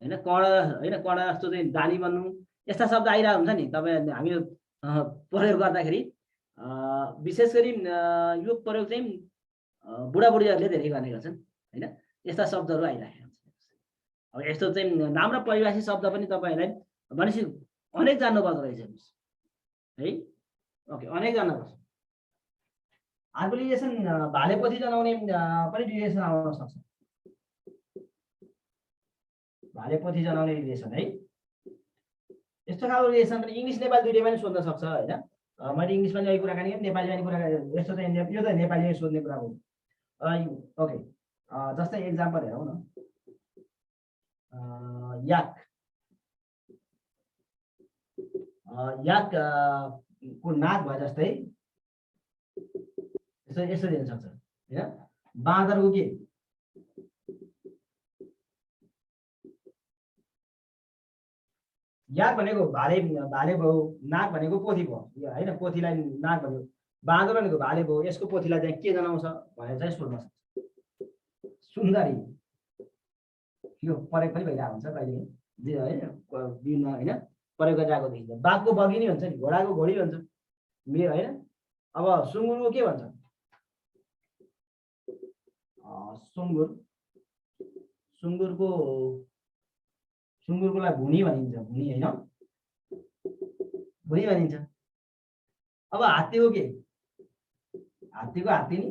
होइन, कर्ण जस्तो चाहिँ दानी बन्नु। यस्ता शब्द आइरहेको हुन्छ नि, तपाईँ हामी प्रयोग गर्दाखेरि विशेष गरी यो प्रयोग चाहिँ बुढाबुढीहरूले धेरै गर्ने गर्छन् होइन, यस्ता शब्दहरू आइरहेको हुन्छ। अब यस्तो चाहिँ नाम र परिभाषित शब्द पनि तपाईँहरूलाई भनेपछि अनेक जान्नुपर्दो रहेछ है, ओके अनेक जान्नुपर्छ। अर्को रिलेसन भालेपछि जनाउने पनि रिलेसन आउन सक्छ, भालेपछि जनाउने रिलेसन है, यस्तो खालको रिलेसन पनि इङ्ग्लिस नेपाली दुईटैमा पनि सोध्न सक्छ होइन। मैले इङ्ग्लिसमा पनि कुराकानी गरेँ, नेपालीमा पनि कुरा यस्तो चाहिँ यो त नेपालीमै सोध्ने कुरा हो। ओके जस्तै एक्जाम्पल हेरौँ न, याक, याक को नाक भए जस्तै यसो यसो दिन सक्छ होइन। बाँदरको के, याक भनेको भाले, भाले भयो, नाक भनेको पोथी भयो होइन, पोथीलाई नाक भन्यो, बाँदर भनेको भाले भयो, यसको पोथीलाई चाहिँ के जनाउँछ भनेर चाहिँ सोध्न सक्छ। सुन्दरी यो प्रयोग पनि भइरहेको हुन्छ कहिले होइन, विभिन्न होइन प्रयोग गरिरहेको देखिन्छ। बाघको बगिनी भन्छ नि, घोडाको घोडी भन्छ मेरो होइन। अब सुँगुरको के भन्छ, सुँगुर, सुँगुरकोलाई भुनी भनिन्छ, भुनी होइन, भुनी भनिन्छ। अब हात्तीको के, हात्तीको हात्तिनी,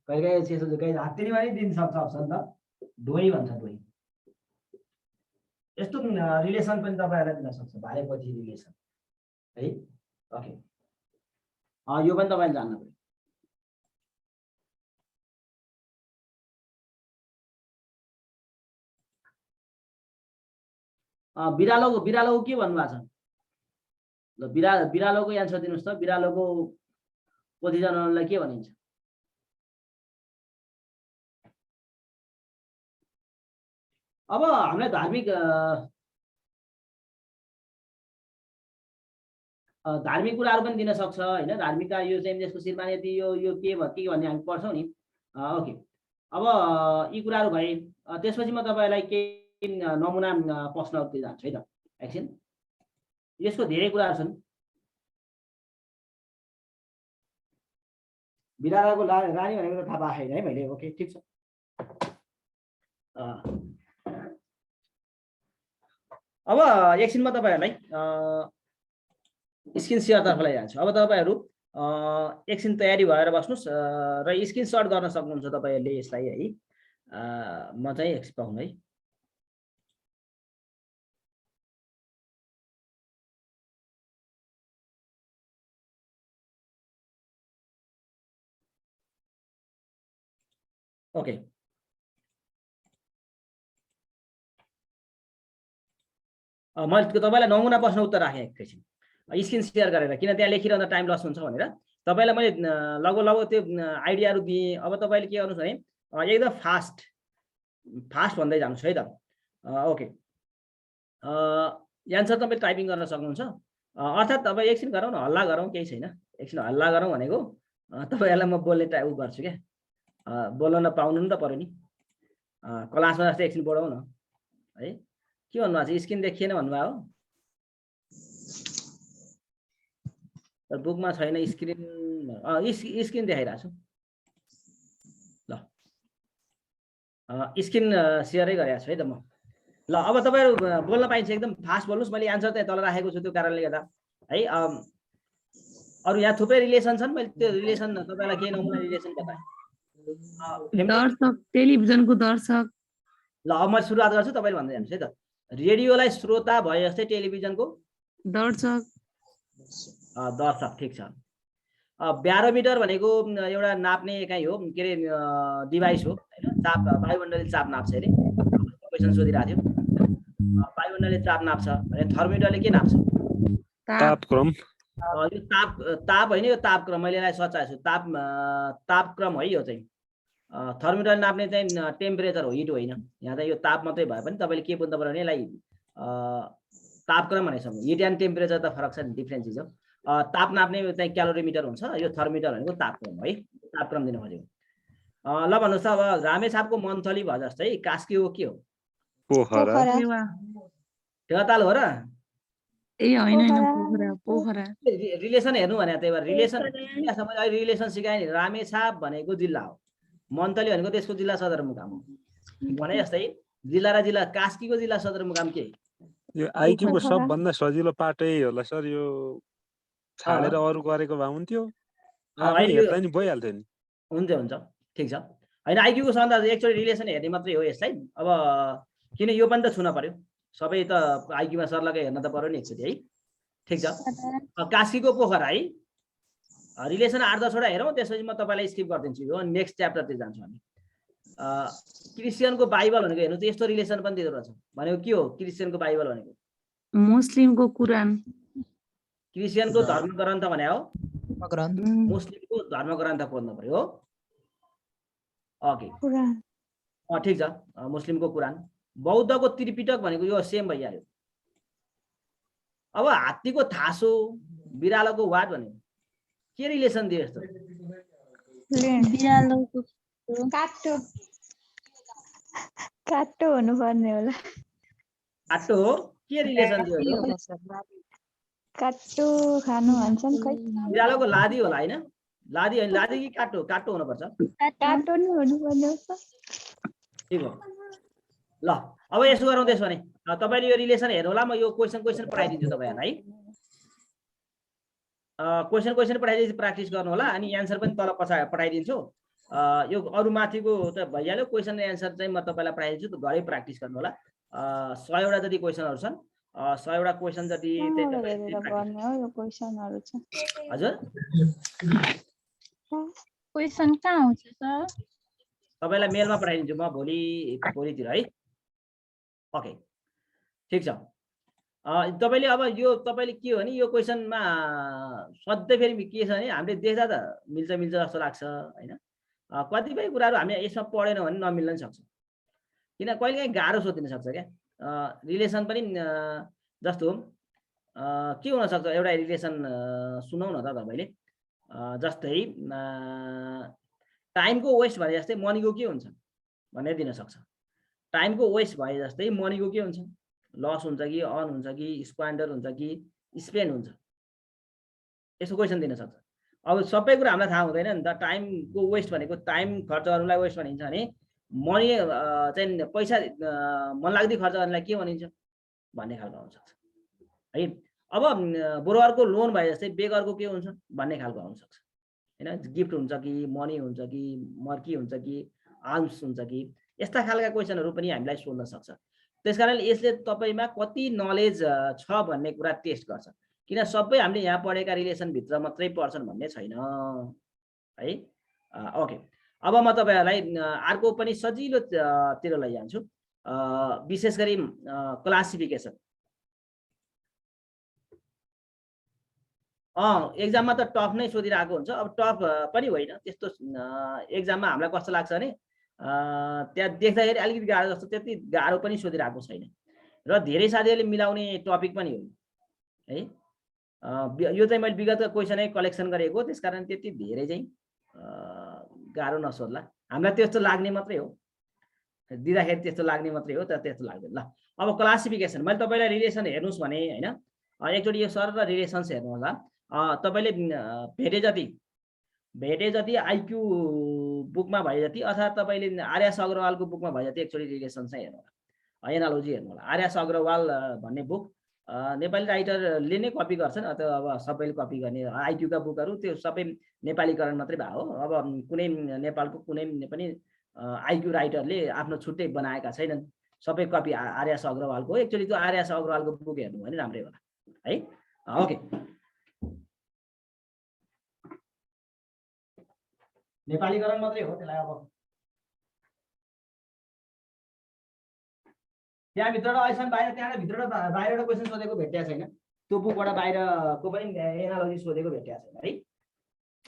कहिले हात्तिनी पनि दिन सक्छ अप्सन त, डोई भन्छ, डोई। यस्तो रिलेसन पनि तपाईँहरूलाई दिन सक्छ, भालेपछि रिलेसन है, ओके यो पनि तपाईँले जान्नु पर्यो। बिरालोको, बिरालोको के भन्नुभएको छ ल, बिरालोको एन्सर दिनुहोस् त, बिरालोको पोथी जनाउनलाई के भनिन्छ? अब हामीलाई धार्मिक धार्मिक कुराहरू पनि दिन सक्छ होइन, धार्मिक यो चाहिँ यसको श्रीमान यति यो के भन्ने हामी पढ्छौँ नि, ओके। अब यी कुराहरू भए त्यसपछि म तपाईँलाई केही नमुना प्रश्नतिर जान्छु है त, एकछिन। यसको धेरै कुराहरू छन्। बिरालोको रानी भनेको त थाहा पाएँ है मैले, ओके ठिक छ। अब एकछिन म तपाईँहरूलाई स्क्रिन सेयरतर्फ लैजान्छु। अब तपाईँहरू एकछिन तयारी भएर बस्नुहोस् र स्क्रिनसट गर्न सक्नुहुन्छ तपाईँहरूले यसलाई है। म चाहिँ एकछिन पाउनु है। ओके मैले तपाईलाई नमुना प्रश्न उत्तर राखेँ एकैछिन स्क्रिन सेयर गरेर, किन त्यहाँ लेखिरहँदा टाइम लस हुन्छ भनेर तपाईलाई मैले लगभग त्यो आइडियाहरू दिएँ। अब तपाईले के गर्नुस् भने एकदम फास्ट भन्दै जानुस् है त। ओके एन्सर तपाईले टाइपिङ गर्न सक्नुहुन्छ। अर्थात् तपाईँ एकछिन गरौँ न, हल्ला गरौँ, केही छैन, एकछिन हल्ला गरौँ भनेको तपाईहरुलाई म बोल्ने उ गर्छु क्या, बोल्न नपाउनु नि त पर्यो नि, क्लासमा जस्तै एकछिन बढाउँ न है। के भन्नुभएको छ, स्क्रिन देखिएन भन्नुभयो हो? बुकमा छैन स्क्रिन, स्क्रिन देखाइरहेको छु ल, स्क्रिन सेयरै गरेको छु है त म। ल अब तपाईहरु बोल्न पाइन्छ, एकदम फास्ट बोल्नुस्, मैले आन्सर चाहिँ तल राखेको छु त्यो कारणले गर्दा है। अरु यहाँ थुप्रै रिलेसन छन्, मैले त्यो रिलेसन तपाईलाई केही नमुना रिलेसन बताएँ। दर्शक, टेलिभिजनको दर्शक। ल अब म सुरुवात गर्छु, तपाईले भन्दै जानुस् है त। रेडियोलाई श्रोता भए जस्तै टेलिभिजनको दर्शक। दर्शक, ठीक छ। ब्यारोमिटर भनेको एउटा नाप्ने एकाइ हो, के अरे डिभाइस हो हैन, चाप, वायुमण्डलीय चाप नाप्छ अरे। क्वेशन सोधिरहेको थियो, वायुमण्डलीय चाप नाप्छ भने थर्मोमिटरले के नाप्छ? तापक्रम। यो ताप हैन, यो तापक्रम, मैले यसलाई सचाएको छु, तापक्रम है यो चाहिँ। थर्मोमिटरले नाप्ने चाहिँ टेम्परेचर हो, हिट होइन। यहाँ चाहिँ यो ताप मात्रै भए पनि तपाईले के बुझ्नु पर्यो भने यसलाई तापक्रम भनेको छ। हिट एन्ड टेम्परेचर त फरक छ नि, डिफ्रेन्स छ। ताप नाप्ने चाहिँ क्यालोरिमिटर हुन्छ, यो थर्मोमिटर भनेको तापक्रम है, तापक्रम दिन खोजेको। ल भन्नुस् त, अब रामेछापको मन्थली भए जस्तै कास्कीको के हो? पोखरा। फेवाताल हो र? ए होइन, पोखरा। रिलेसन हेर्नु भने त्यही भएर रिलेसन सिकाएँ नि। रामेछाप भनेको जिल्ला हो, मन्थली भनेको त्यसको जिल्ला सदरमुकाम हो भने जस्तै जिल्ला र जिल्ला। कास्कीको जिल्ला सदरमुकाम के? यो आइक्यूको सबभन्दा सजिलो पाटै होला सर, यो छाडेर अरु गरेको भए हुन्थ्यो, आफै हेर्दा नि भइहाल्थ्यो नि। हुन्छ ठीक छ हैन, आइक्यूको सन्दा एकचोटि रिलेसन हेर्ने मात्रै हो यसलाई। अब किन यो पनि त छुन पर्यो, सबै त आइक्यूमा सर्लकै हेर्न त पर्यो नि एकचोटि है। ठीक छ, कास्कीको पोखरा है, रिलेसन 8-10 वटा हेरौँ, त्यसपछि म तपाईलाई स्किप गरिदिन्छु, यो नेक्स्ट च्याप्टरतिर जान्छौँ हामी। क्रिस्चियनको बाइबल भनेको हेर्नु त यस्तो रिलेसन पनि दिएको रहेछ, भनेको के हो क्रिस्चियनको बाइबल भनेको? मुस्लिमको कुरान। क्रिस्चियनको धर्म ग्रन्थ भने हो, मुस्लिमको धर्म ग्रन्थ खोज्नु पर्यो। ओके ठीक छ, मुस्लिमको कुरान। बौद्धको त्रिपिटक भनेको यो सेम भइहाल्यो। अब हात्तीको थासो, बिरालोको वाट भनेको के रिलेसन दियो यस्तो? बिरालोको काट्टो हुनुपर्ने होला। काट्टो हो, के रिलेसन दियो यो? काट्टो खानु भन्छन् खै। बिरालोको लादी होला हैन? लादी हैन, लादी कि काट्टो? काट्टो हुनुपर्छ। काट्टो नि हुनुपर्ने हो। ठीक हो। ल अब यसो गरौँ, त्यसो भने तपाईले यो रिलेसन हेर्नु होला, म यो क्वेशन पढाइदिन्छु तपाईहरुलाई। क्वेशन पढाइदिन्छु, प्र्याक्टिस गर्नु होला, अनि एन्सर पनि तल पठाइदिन्छु। यो अरु माथिको त भइहाल्यो, क्वेशन र एन्सर चाहिँ म तपाईलाई पढाइदिन्छु, घरै प्र्याक्टिस गर्नु होला। 100 वटा जति क्वेशनहरु छन्, 100 वटा क्वेशन जति गर्ने हो यो क्वेशनहरु छ। हजुर क्वेशन कहाँ आउँछ सर? तपाईलाई मेलमा पठाइदिन्छु म भोलितिर है। ओके ठीक छ। तपाईले अब यो तपाईले के हो भने यो क्वेशनमा सधैँ फेरि के छ भने हामीले देख्दा त मिल्छ जस्तो लाग्छ हैन, कतिपय कुराहरु हामी यसमा पढेनौँ भने नमिल्न सक्छ, किन कहिलेकाहीँ गाह्रो सोधिन सक्छ क्या। रिलेसन पनि जस्तो के हुन सक्छ, एउटा रिलेसन सुनौ न त तपाईले। जस्तै टाइमको वेस्ट भने जस्तै मनीको के हुन्छ भनेर दिन सक्छ। टाइमको वेस्ट भए जस्तै मनीको के हुन्छ? लस हुन्छ कि अर्न हुन्छ कि स्क्वान्डर हुन्छ कि स्पेन्ड हुन्छ, यसो क्वेशन दिन सक्छ। अब सबै कुरा हामीलाई थाहा हुँदैन नि त। टाइमको वेस्ट भनेको टाइम खर्च गर्नुलाई वेस्ट भनिन्छ भने मनी चाहिँ पैसा मनलाग्दी खर्च गर्नलाई के भनिन्छ भन्ने खालको आउन सक्छ है। अब बोरोवरको लोन भए जस्तै बेगरको के हुन्छ भन्ने खालको आउन सक्छ हैन। गिफ्ट हुन्छ कि मनी हुन्छ कि मर्की हुन्छ कि आल्म्स हुन्छ कि, यस्ता खालका क्वेशनहरु पनि हामीलाई सोध्न सक्छ। त्यसकारण यसले तपाईमा कति नलेज छ भन्ने कुरा टेस्ट गर्छ, किन सबै हामीले यहाँ पढेका रिलेसन भित्र मात्रै पर्छन् भन्ने छैन है। ओके अब म तपाईहरुलाई अर्को पनि सजिलो तिर लैजान्छु, विशेष गरी क्लासिफिकेसन। एक्जाममा त टफ नै सोधिरहेको हुन्छ। अब टफ पनि होइन, त्यस्तो एक्जाममा हामीलाई कस्तो लाग्छ भने त्यहाँ देख्दाखेरि अलिकति गाह्रो जस्तो, त्यति गाह्रो पनि सोधिरहेको छैन र धेरै साथीहरूले मिलाउने टपिक पनि हो है। यो चाहिँ मैले विगतको क्वेसनै कलेक्सन गरेको, त्यसकारण त्यति धेरै चाहिँ गाह्रो नसोध्ला। हामीलाई त्यस्तो लाग्ने मात्रै हो, दिँदाखेरि त्यस्तो लाग्ने मात्रै हो, तर त्यस्तो लाग्दैन। ल अब क्लासिफिकेसन मैले तपाईलाई रिलेसन हेर्नुस् भने हैन, एकचोटि यो सर र रिलेसन्स हेर्नु होला। तपाईले भेटे जति आइक्यू बुकमा भए जति अथवा तपाईले आर्यास अग्रवालको बुकमा भए जति एकचोटि रिलेसन चाहिँ हेर्नु होला, एनालोजी हेर्नु होला। आर्यास अग्रवाल भन्ने बुक नेपाली राइटरले नै कपी गर्छन्, अथवा अब सबैले कपी गर्ने आइक्यूका बुकहरू त्यो सबै नेपालीकरण मात्रै भए हो। अब कुनै नेपालको कुनै पनि आइक्यू राइटरले आफ्नो छुट्टै बनाएका छैनन्, सबै कपी आर्यास अग्रवालको। एकचोटि त्यो आर्यास अग्रवालको बुक हेर्नु भने राम्रै होला है। ओके, नेपालीकरण मात्रै हो त्यसलाई। अब त्यहाँभित्रबाट अहिलेसम्म बाहिर, त्यहाँबाट भित्रबाट बाहिरबाट क्वेसन सोधेको भेटिया छैन, त्यो बुकबाट बाहिरको पनि एनालोजी सोधेको भेटिया छैन है।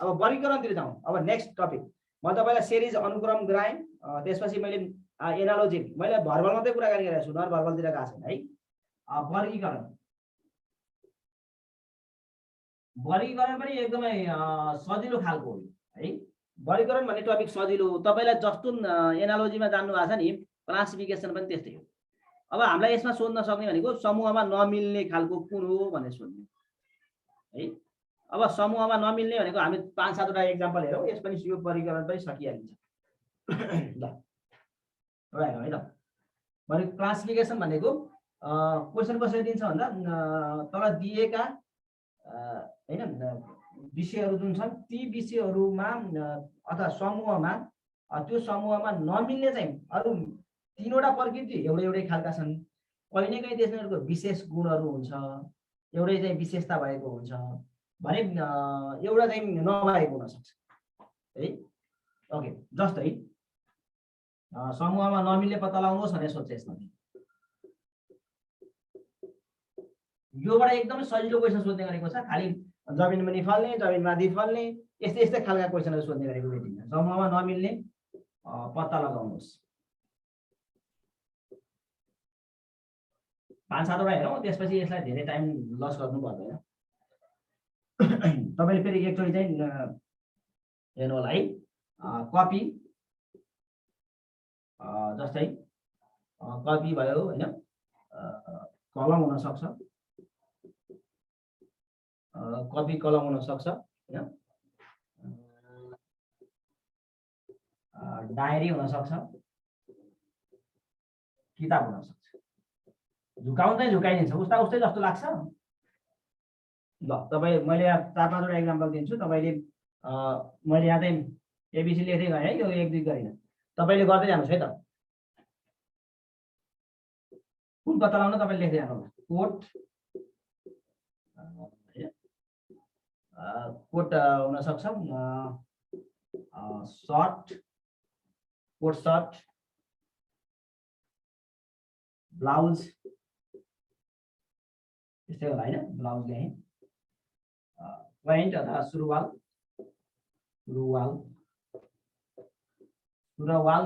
अब वर्गीकरणतिर जाउँ। अब नेक्स्ट टपिक म तपाईलाई सिरिज अनुक्रम गराएँ, त्यसपछि मैले एनालोजी, मैले भर्बल मात्रै कुराकानी गरेको छु, नन भर्बलतिर गएको छैन है। वर्गीकरण पनि एकदमै सजिलो खालको हो है। वर्गीकरण भन्ने टपिक सजिलो हो, तपाईलाई जस्तो एनालोजीमा जान्नु भएको छ नि, क्लासिफिकेसन पनि त्यस्तै हो। अब हामीलाई यसमा सोध्न सक्ने भनेको समूहमा नमिल्ने खालको कुन हो भनेर सोध्ने है। अब समूहमा नमिल्ने भनेको हामी 5-7 वटा एक्जाम्पल हेरौँ, यस पनि यो वर्गीकरण पनि सकिहालिन्छ। ल है त, भने क्लासिफिकेसन भनेको क्वेसन कसरी दिन्छ भन्दा तल दिएका हैन विषयहरू जुन छन्, ती विषयहरूमा अथवा समूहमा, त्यो समूहमा नमिल्ने चाहिँ अरू 3वटा प्रकृति एउटै खालका छन्। कहिले न कहिले त्यसको विशेष गुणहरू हुन्छ, एउटै चाहिँ विशेषता भएको हुन्छ भने एउटा चाहिँ नभएको हुन सक्छ है। ओके, जस्तै समूहमा नमिल्ने पत्ता लगाउनुहोस् भनेर सोध्छ यसमा। योबाट एकदमै सजिलो क्वेसन सोध्ने गरेको छ, खालि जमिन मुनि फल्ने, जमिन माथि फल्ने, यस्तै खालका क्वेसनहरू सोध्ने गरेको भेटिन्छ। समूहमा नमिल्ने पत्ता लगाउनुहोस्। 5-7 वटा हेरौँ, त्यसपछि यसलाई धेरै टाइम लस गर्नु पर्दैन। तपाईले फेरि एकचोटि चाहिँ हेर्नु होला है। कपी, जस्तै कपी भयो हैन, कलम हुन सक्छ, कपी कलम हुन सक्छ हैन, डायरी हुन सक्छ, किताब हुन सक्छ। झुकाउँदै झुकाइदिन्छ, उस्तै जस्तो लाग्छ। ल तपाईँ, मैले यहाँ 4-5 वटा एक्जाम्पल दिन्छु, तपाईँले मैले यहाँ चाहिँ एबिसी लेख्दै गएँ है, यो 1-2 गरिनँ, तपाईँले गर्दै जानुहोस् है त। कुन पत्ता लगाउन तपाईँले लेख्दै जानु होला। कोट हुन सक्छ, सर्ट, कोट सर्ट, ब्लाउज, त्यस्तै होला होइन। ब्लाउज लेखेँ, प्यान्ट अथवा सुरुवाल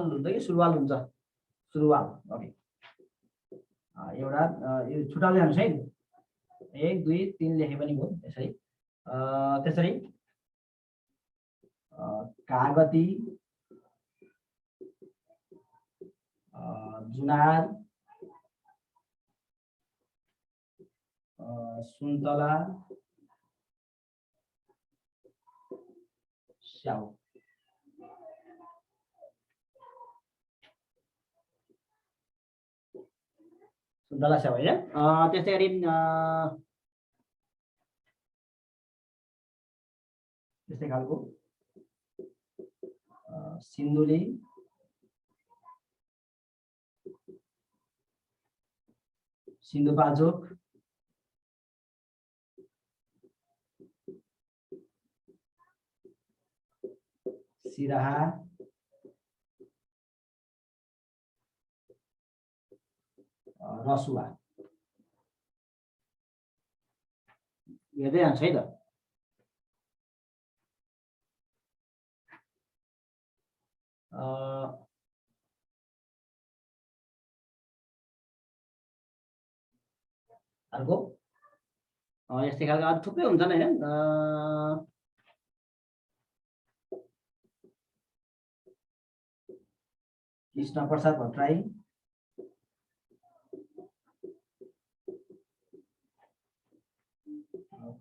हुन्छ कि सुरुवाल हुन्छ, सुरुवाल। ओके, एउटा यो छुटाउँदै जानुहोस् है, 1, 2, 3 लेखे पनि भयो यसरी। त्यसरी कागती, जुनार, सुन्तला, स्याउ। सुन्तला स्याउ होइन। त्यस्तै गरी त्यस्तै खालको सिन्धुली, सिन्धुपाल्चोक, सिराहा, रसुवा हेर्दै जान्छ है त। अर्को यस्तै खालको अरू थुप्रै हुन्छन् होइन। कृष्ण प्रसाद भट्टराई,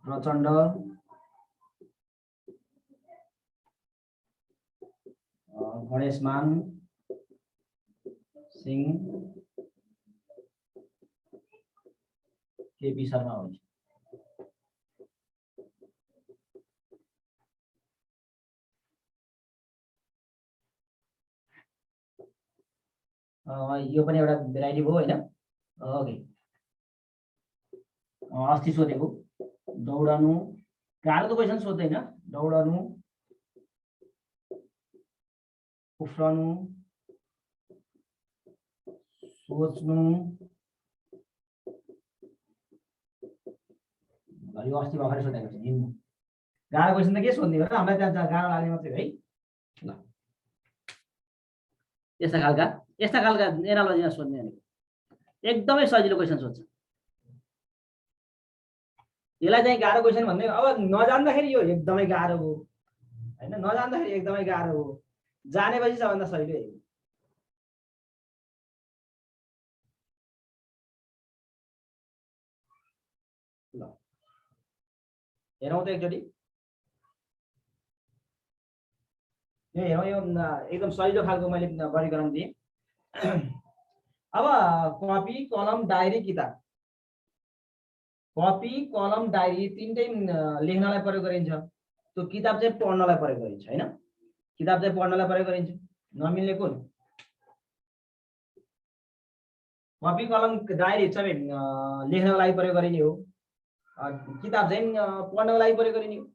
प्रचण्ड, गणेशमान सिंह, केपी शर्मा ओली। यो पनि एउटा भेराइटी भयो होइन। ओके, अस्ति सोधेको दौडनु, गाह्रो त क्वेसन सोध्दैन। दौडनु, उफ्रनु, सोच्नु, यो अस्ति भर्खरै सोधेको छ। हिँड्नु गाह्रो क्वेसन त के सोध्ने हो र, हामीलाई त्यहाँ गाह्रो लाग्ने मात्रै है। ल यस्ता खालका एनालोजीमा सोध्ने भनेको एकदमै सजिलो क्वेसन सोध्छ। यसलाई चाहिँ गाह्रो क्वेसन भन्ने, अब नजान्दाखेरि यो एकदमै गाह्रो हो होइन, नजान्दाखेरि एकदमै गाह्रो हो, जानेपछि सबभन्दा सजिलो हो। ल हेरौँ त एकचोटि, यो हेरौँ, यो एकदम सजिलो खालको मैले वर्गीकरण दिएँ। अब कपी, कलम, डायरी, किताब। कपी, कलम, डायरी तीनटै लेख्नलाई प्रयोग गरिन्छ। त्यो किताब चाहिँ पढ्नलाई प्रयोग गरिन्छ होइन। किताब चाहिँ पढ्नलाई प्रयोग गरिन्छ। नमिल्ने कुन? कपी, कलम, डायरी सबै लेख्नको लागि प्रयोग गरिने हो। किताब चाहिँ पढ्नको लागि प्रयोग गरिने हो।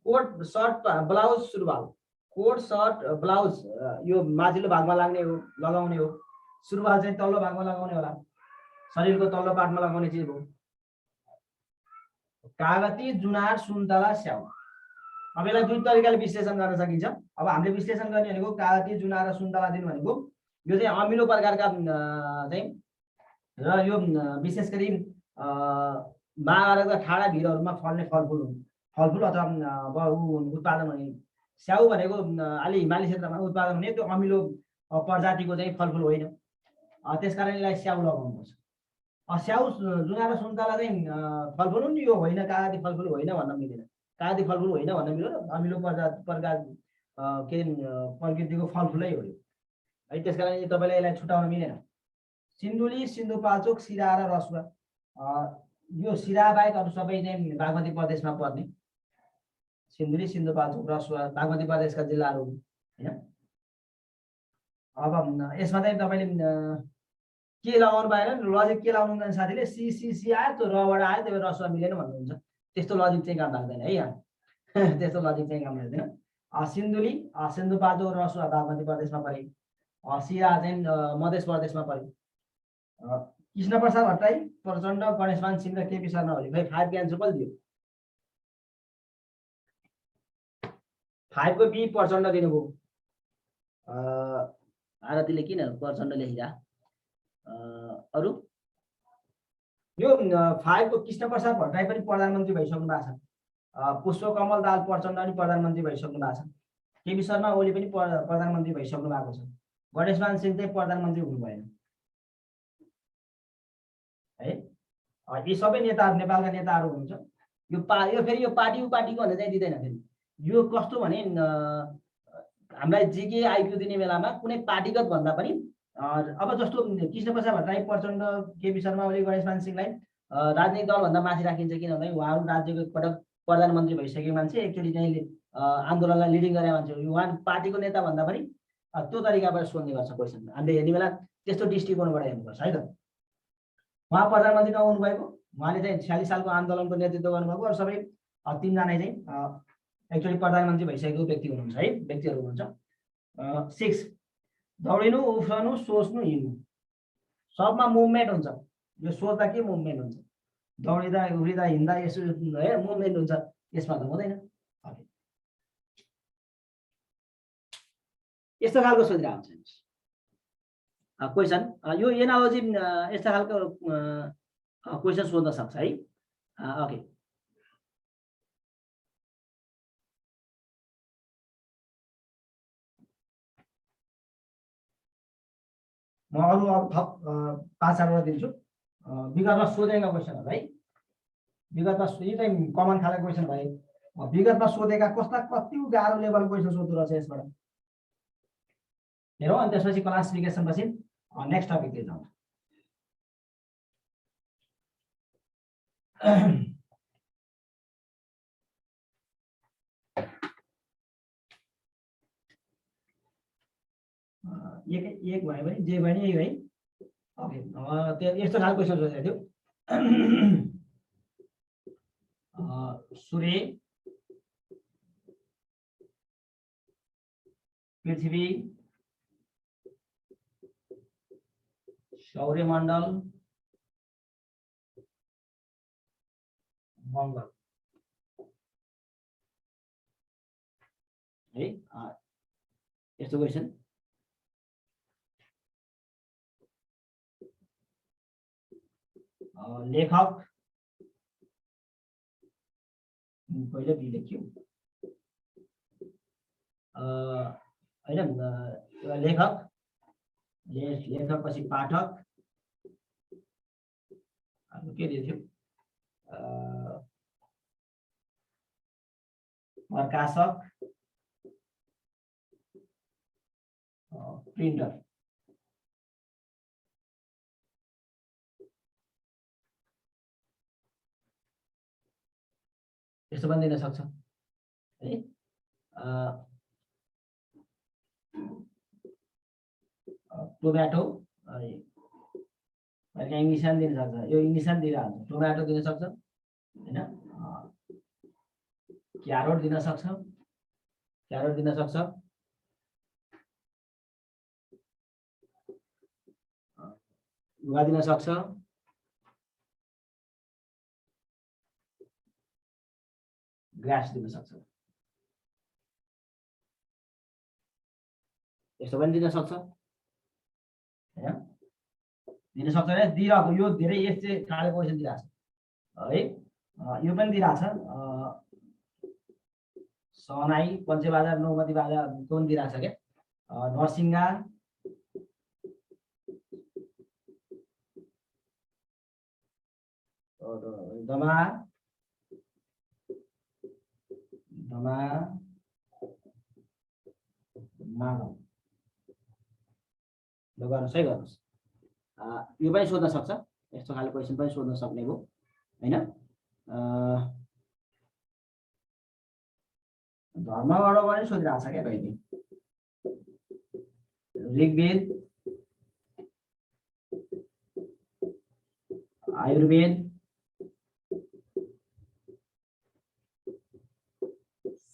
कोट, सर्ट, ब्लाउज, सुरुवाल। कोट, सर्ट, ब्लाउज यो माथिल्लो भागमा लाग्ने हो, लगाउने हो। सुरुवाल चाहिँ तल्लो भागमा लगाउने होला, शरीरको तल्लो पार्टमा लगाउने चिज हो। कागती, जुनार, सुन्तला, स्याउ। अब यसलाई दुई तरिकाले विश्लेषण गर्न सकिन्छ। अब हामीले विश्लेषण गर्ने भनेको कागती, जुनार र सुन्तला दिनु भनेको यो चाहिँ अमिलो प्रकारका चाहिँ, र यो विशेष गरी महाभारतका ठाडा भिरहरूमा फल्ने फलफुल अथवा उत्पादन हुने। स्याउ भनेको अलि हिमाली क्षेत्रमा उत्पादन हुने त्यो अमिलो प्रजातिको चाहिँ फलफुल होइन, त्यसकारण यसलाई स्याउ लगाउनुपर्छ। स्याउ, जुनार र सुन्तला चाहिँ फलफुल हुन्, यो होइन, कागती फलफुल होइन भन्न मिल्दैन। कागती फलफुल होइन भन्न मिल्यो र अमिलो प्रकार के प्रकृतिको फलफुलै हो है, त्यसकारण तपाईँलाई यसलाई छुटाउन मिलेन। सिन्धुली, सिन्धुपाल्चोक, सिरा र रसुवा। यो सिरा बाहेक अरू सबै चाहिँ बागमती प्रदेशमा पर्ने। सिन्धुली, सिन्धुपाल्चोक, रसुवा बागमती प्रदेशका जिल्लाहरू होइन। अब यसमा चाहिँ तपाईँले के लगाउनु भएन, लजिक के लगाउनु हुँदैन साथीले, सी आयो, त्यो रबाट आयो, त्यो रसुवा मिलेन भन्नुहुन्छ। त्यस्तो लजिक चाहिँ काम लाग्दैन है यहाँ। त्यस्तो लजिक चाहिँ काम लाग्दैन। सिन्धुली, सिन्धुपाल्चोक, रसुवा बागमती प्रदेशमा परे। सिरा चाहिँ मध्य प्रदेशमा पऱ्यो। कृष्ण प्रसाद भट्टराई, प्रचण्ड, गणेशमान सिंह र केपी शर्मा ओली। भाइ 5 को एन्सर कसले दियो? 5 को बी प्रचण्ड दिनुभयो। आरतीले किन प्रचण्ड लेखिरा? अरू यो 5 को कृष्ण प्रसाद भट्टराई पनि प्रधानमन्त्री भइसक्नु भएको छ। पुष्पकमल दाहाल प्रचण्ड पनि प्रधानमन्त्री भइसक्नु भएको छ। केपी शर्मा ओली पनि प्रधानमन्त्री भइसक्नु भएको छ। गणेशमान सिंह चाहिँ प्रधानमन्त्री हुनु भएन है। यी सबै नेताहरू नेपालका नेताहरू हुनुहुन्छ। यो फेरि यो पार्टीको भनेर चाहिँ दिँदैन। फेरि यो कस्तो भने हामीलाई जीके आइक्यू दिने बेलामा कुनै पार्टीगत भन्दा पनि अब जस्तो कृष्ण प्रसाद भट्टराई, प्रचण्ड, केपी शर्मा ओली, गणेशमान सिंहलाई राजनीतिक दलभन्दा माथि राखिन्छ। किनभने उहाँहरू राज्यको एकपटक प्रधानमन्त्री भइसकेको मान्छे, एकचोटि चाहिँ आन्दोलनलाई लिडिङ गरेका मान्छे, उहाँ पार्टीको नेता भन्दा पनि त्यो तरिकाबाट सोध्ने गर्छ क्वेसन। हामीले हेर्ने बेला त्यस्तो दृष्टिकोणबाट हेर्नुपर्छ है त। उहाँ प्रधानमन्त्री नहुनु भएको, उहाँले चाहिँ 46 सालको आन्दोलनको नेतृत्व गर्नुभएको, अरू सबै 3 जना चाहिँ एक्चुअली प्रधानमन्त्री भइसकेको व्यक्ति हुनुहुन्छ है, व्यक्तिहरू हुनुहुन्छ। 6 दौडिनु, उफ्रनु, सोच्नु, हिँड्नु। सबमा मुभमेन्ट हुन्छ। यो सोच्दा के मुभमेन्ट हुन्छ, दौडिँदा उफ्रिँदा हिँड्दा यसो है मुभमेन्ट हुन्छ, यसमा त हुँदैन। यस्तो खालको सोधिरहेको हुन्छ क्वेसन। यो एनालोजी यस्तो खालको क्वेसन सोध्न सक्छ है। ओके, म अरू अब थप 5-6 दिन्छु। विगतमा सोधेका क्वेसनहरू है, विगतमा यी चाहिँ कमन खालको क्वेसन भए। विगतमा सोधेका कति गाह्रो लेभलको क्वेसन सोध्दो रहेछ यसबाट हेरौँ। अनि त्यसपछि क्लासिफिकेसन पछि नेक्स्ट टपिकतिर जाउँ। एक भयो भने जे भयो नि यही है। ओके, त्यो यस्तो खालको क्वेसन सोधेको थियो। सूर्य, पृथ्वी, सौर्यमण्डल, मङ्गल है, यस्तो क्वेसन। लेखक पहिले बी लेख्यो होइन, लेखक पछि पाठक, के दिएको थियो, प्रकाशक, प्रिन्टर। यस्तो पनि दिन सक्छ है। टोमेटो इङ्ग्लिसमा दिन सक्छ, यो इङ्ग्लिसमा दिइरहेको हुन्छ। टोमेटो दिन सक्छ होइन, क्यारोट दिन सक्छ, लुगा दिन सक्छ, ग्रास दिन सक्छ। यस्तो पनि दिन सक्छ होइन, दिन सक्छ भने दिइरहेको यो धेरै यस्तै खालको क्वेसन दिइरहेको छ है। यो पनि दिइरहेको छ, सनाई, पञ्चेबाजा, नौमती बाजाको पनि दिइरहेको छ क्या। नरसिंगा, दमा, माधव, ल गर्नुहोस् है, गर्नुहोस्। यो पनि सोध्न सक्छ, यस्तो खालको क्वेसन पनि सोध्न सक्ने हो होइन। धर्मबाट पनि सोधिरहेको छ क्या कहिले। ऋग्वेद, आयुर्वेद,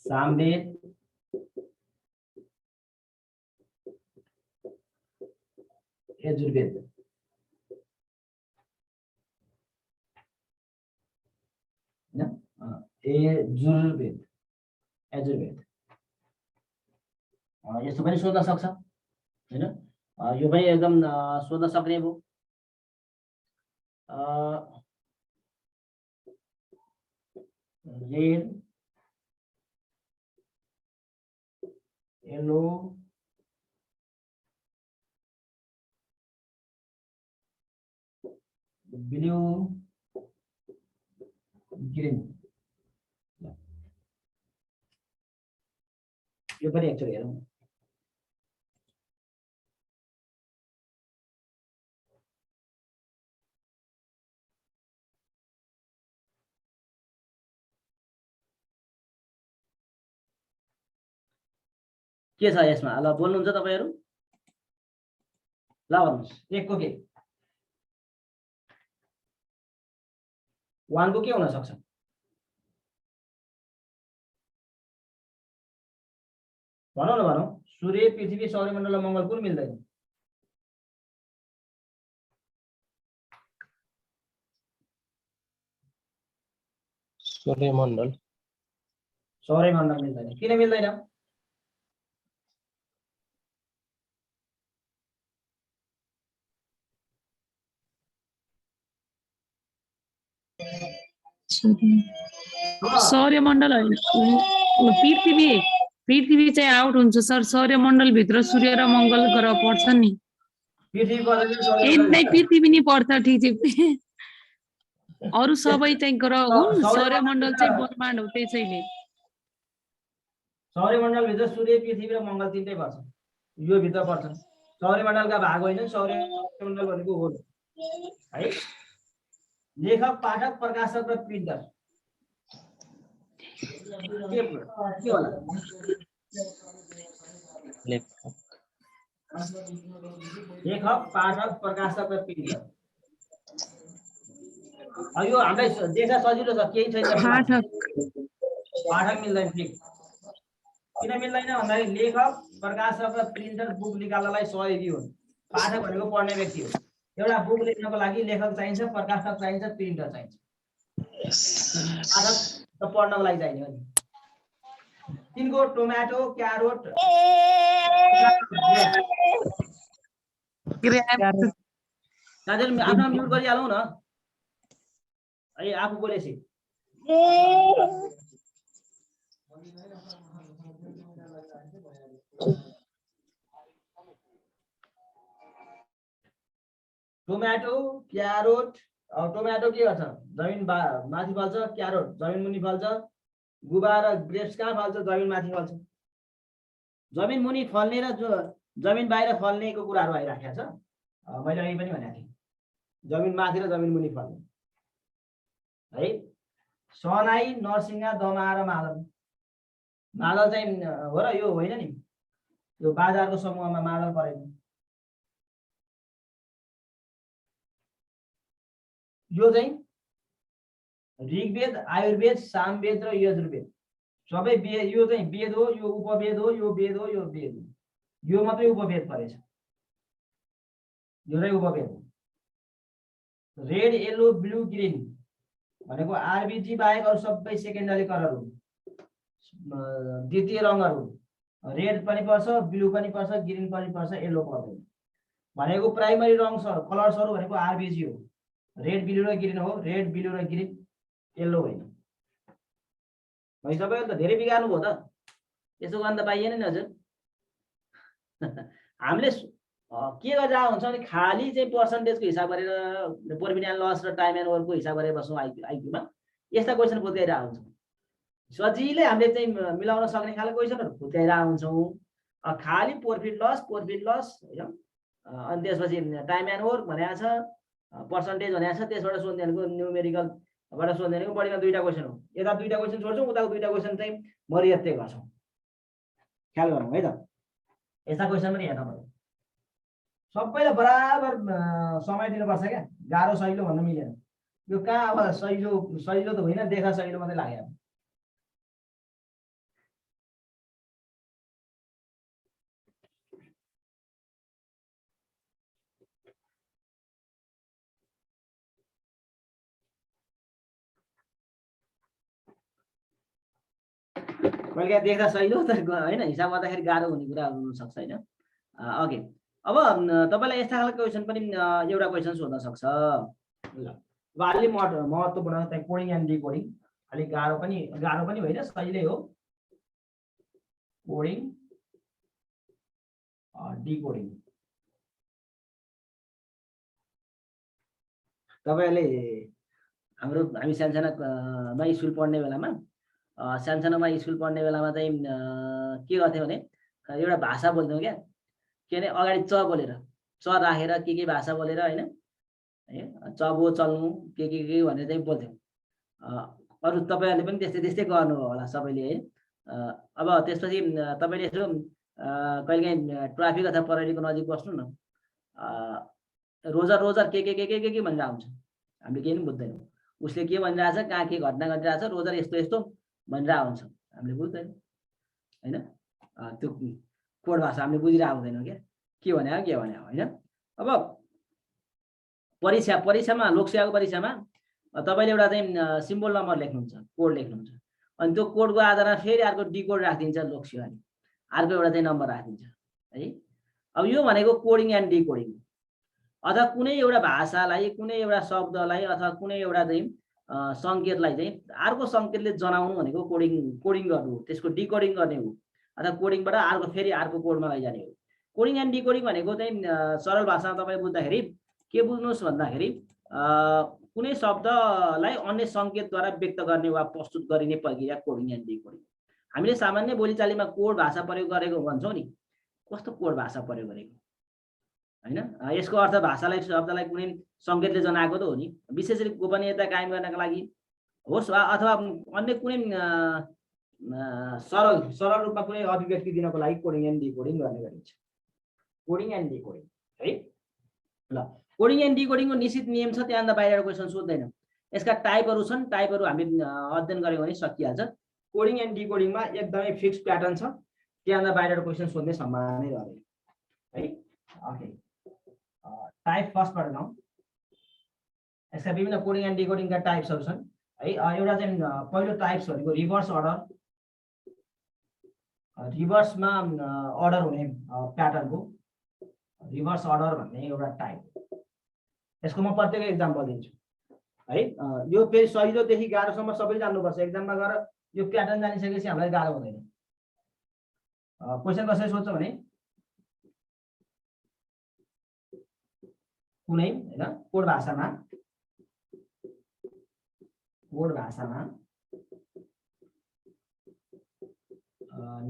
सामवेद, यजुर्वेद। यजुर्वेद यस्तो पनि सोध्न सक्छ होइन। यो पनि एकदम सोध्न सक्ने भयो। Red, yellow, blue, green. यो पनि एकचोटि हेरौँ। के छ यसमा, ल बोल्नुहुन्छ तपाईहरु, ल भन्नुस्। 1 को के 1 को के हुन सक्छ? भनौँ न, भनौँ। सूर्य, पृथ्वी, सौर्यमण्डल र मङ्गल कुन मिल्दैन? सूर्यमण्डल सौर्यमण्डल मिल्दैन। किन मिल्दैन? सौर्यमण्डल होइन, पृथ्वी चाहिँ आउट हुन्छ सर। सौर्यमण्डल भित्र सूर्य र मङ्गल ग्रह पर्छ नि। पृथ्वी पर्दैन, ए सौर्यमण्डल नहीं, पृथ्वी नि पर्छ, ठिक छ। अरू सबै चाहिँ ग्रह हुन्, सौर्यमण्डल चाहिँ ब्रह्माण्ड हो त्यसैले। सौर्यमण्डल भित्र सूर्य, पृथ्वी र मङ्गल तीनटै पर्छ, यो भित्र पर्छ। सौर्यमण्डलका भाग होइन, सौर्यमण्डल भनेको हो है। लेखक, पाठक, प्रकाशक र प्रिन्टर के होला? लेखक, पाठक, प्रकाशक र प्रिन्टर। यो हामीलाई देख्न सजिलो छ, केही छैन। पाठक मिल्दैन। ठिक। किन मिल्दैन भन्दाखेरि लेखक, प्रकाशक र प्रिन्टर बुक निकाल्नलाई सहयोगी हुन्। पाठक भनेको पढ्ने व्यक्ति हो। एउटा बुक लेख्नको लागि लेखक चाहिन्छ, प्रकाशक चाहिन्छ, प्रिन्टर चाहिन्छ। पाठक त पढ्नको लागि चाहिने हो नि। तिनको टोमेटो, क्यारोट, आफ्नो म्युट गरिहालौँ न। ए आफू बोलेपछि टोमेटो, क्यारोट। टोमेटो के गर्छ? जमिन माथि फल्छ। क्यारोट जमिन मुनि फल्छ। गुबा र ग्रेप्स कहाँ फल्छ? जमिन माथि फल्छ। जमिन मुनि फल्ने र जमिन बाहिर फल्नेको कुराहरू आइराखेको छ। मैले अघि पनि भनेको थिएँ, जमिन माथि र जमिन मुनि फल्ने है। सनाई, नरसिंहा, दमाहा र मादल। मादल चाहिँ हो र यो होइन नि, यो बाजारको समूहमा मादल परेको। यो चाहिँ ऋग्वेद, आयुर्वेद, सामवेद र यजुर्वेद सबै वेद। यो चाहिँ वेद हो, यो उपवेद हो, यो वेद हो, यो वेद हो। यो मात्रै उपवेद परेछ, यो चाहिँ उपवेद हो। रेड, येलो, ब्लू, ग्रीन भनेको आरबिजी बाहेक अरू सबै सेकेन्डरी कलर हुन्, द्वितीय रङहरू। रेड पनि पर्छ, ब्लू पनि पर्छ, ग्रीन पनि पर्छ, येलो पर्दैन। भनेको प्राइमरी रङ कलर्सहरू भनेको आरबिजी हो। रेड, ब्लू र ग्रीन हो। रेड, ब्लू र ग्रीन, येलो होइन। तपाईहरु त धेरै बिगार्नु भयो त। यसो गर्न त पाइएन नि हजुर। हामीले के गरिरहेको हुन्छ भने खाली चाहिँ पर्सेन्टेजको हिसाब गरेर प्रॉफिट एन्ड लस र टाइम एन्ड वर्कको हिसाब गरेर बस्छौँ आइक्यूमा। यस्ता क्वेसन बुझाइरहेको हुन्छ। सजिलै हामीले चाहिँ मिलाउन सक्ने खालको क्वेसनहरु बुझाइरहेको हुन्छौँ। खाली प्रॉफिट लस हैन। अनि त्यसपछि टाइम एन्ड वर्क भनेको छ, पर्सेन्टेज भनेको छ, त्यसबाट सोध्ने भनेको न्यूमेरिकलबाट सोध्ने भनेको बढीमा दुईटा क्वेसन हो। यता दुईटा क्वेसन छोड्छौँ, उताको दुईटा क्वेसन चाहिँ मरियत्ते गर्छौँ। ख्याल गरौँ है त। यस्ता क्वेसन पनि हेर्न पर्यो। सबैलाई बराबर समय दिनुपर्छ क्या। गाह्रो सजिलो भन्न मिलेन। यो कहाँ अब सजिलो त होइन, देखा सजिलो मात्रै लाग्यो। कहिले देख्दा सजिलो त होइन, हिसाब गर्दाखेरि गाह्रो हुने कुराहरू हुनसक्छ होइन। ओके, अब तपाईँलाई यस्ता खालको क्वेसन पनि एउटा क्वेसन सोध्न सक्छ। ल अब अलि महत्त्वपूर्ण चाहिँ कोडिङ एन्ड डिकोडिङ। अलिक गाह्रो पनि होइन, सजिलै हो। कोडिङ डिकोडिङ तपाईँहरूले हामी सानसाना स्कुल पढ्ने बेलामा सानसानोमा स्कुल पढ्ने बेलामा चाहिँ के गर्थ्यौँ भने एउटा भाषा बोल्थ्यौँ क्या। के भने अगाडि च बोलेर, च राखेर के भाषा बोलेर होइन, चबो चल्नु के भनेर चाहिँ बोल्थ्यौँ। अरू तपाईँहरूले पनि त्यस्तै गर्नु होला सबैले है। अब त्यसपछि तपाईँले यसो कहिलेकाहीँ ट्राफिक अथवा प्रहरीको नजिक बस्नु न, रोजर के भनेर आउँछ। हामीले केही पनि बुझ्दैनौँ। उसले के भनिरहेछ, कहाँ के घटना घटिरहेछ, रोजर यस्तो भनेर आउँछ, हामीले बुझ्दैनौँ होइन। त्यो कोड भाषा हामीले बुझिरहेको हुँदैनौँ क्या, के भने होइन। अब परीक्षामा लोकसेवाको परीक्षामा तपाईँले एउटा चाहिँ सिम्बल नम्बर लेख्नुहुन्छ, कोड लेख्नुहुन्छ, अनि त्यो कोडको आधारमा फेरि अर्को डिकोड राखिदिन्छ लोक्स्यो, अनि अर्को एउटा चाहिँ नम्बर राखिदिन्छ है। अब यो भनेको कोडिङ एन्ड डिकोडिङ। अथवा कुनै एउटा भाषालाई, कुनै एउटा शब्दलाई अथवा कुनै एउटा चाहिँ सङ्केतलाई चाहिँ अर्को सङ्केतले जनाउनु भनेको कोडिङ गर्नु हो, त्यसको डिकोडिङ गर्ने हो, अथवा कोडिङबाट अर्को फेरि अर्को कोडमा लैजाने हो। कोडिङ एन्ड डिकोडिङ भनेको चाहिँ सरल भाषामा तपाईँ बुझ्दाखेरि के बुझ्नुहोस् भन्दाखेरि कुनै शब्दलाई अन्य सङ्केतद्वारा व्यक्त गर्ने वा प्रस्तुत गरिने प्रक्रिया कोडिङ एन्ड डिकोडिङ। हामीले सामान्य बोलीचालीमा कोड भाषा प्रयोग गरेको भन्छौँ नि, कस्तो कोड भाषा प्रयोग गरेको होइन। यसको अर्थ भाषालाई, शब्दलाई कुनै सङ्केतले जनाएको त हो नि, विशेष गरी गोपनीयता कायम गर्नका लागि होस् अथवा अन्य कुनै सरल रूपमा कुनै अभिव्यक्ति दिनको लागि कोडिङ एन्ड डिकोडिङ गर्ने गरिन्छ। कोडिङ एन्ड डिकोडिङ है। ल, कोडिङ एन्ड डिकोडिङको निश्चित नियम छ, त्यहाँभन्दा बाहिर क्वेसन सोध्दैन। यसका टाइपहरू छन्, टाइपहरू हामी अध्ययन गऱ्यौँ भने सकिहाल्छ। कोडिङ एन्ड डिकोडिङमा एकदमै फिक्स प्याटर्न छ, त्यहाँभन्दा बाहिर क्वेसन सोध्ने सम्भावना नै रहँदैन है। ओके, टाइप फर्स्टबाट जाउँ। यसका विभिन्न कोडिङ एन्ड डिकोडिङका टाइप्सहरू छन् है। एउटा चाहिँ पहिलो टाइप्स भनेको रिभर्स अर्डर, रिभर्समा अर्डर हुने प्याटर्नको रिभर्स अर्डर भन्ने एउटा टाइप। यसको म प्रत्येक एक्जाम्पल दिन्छु है। यो फेरि सजिलोदेखि गाह्रोसम्म सबै जान्नुपर्छ। एक्जाममा गएर यो प्याटर्न जानिसकेपछि हामीलाई गाह्रो हुँदैन। क्वेसन कसरी सोध्छ भने कुनै हैन कोड भाषामा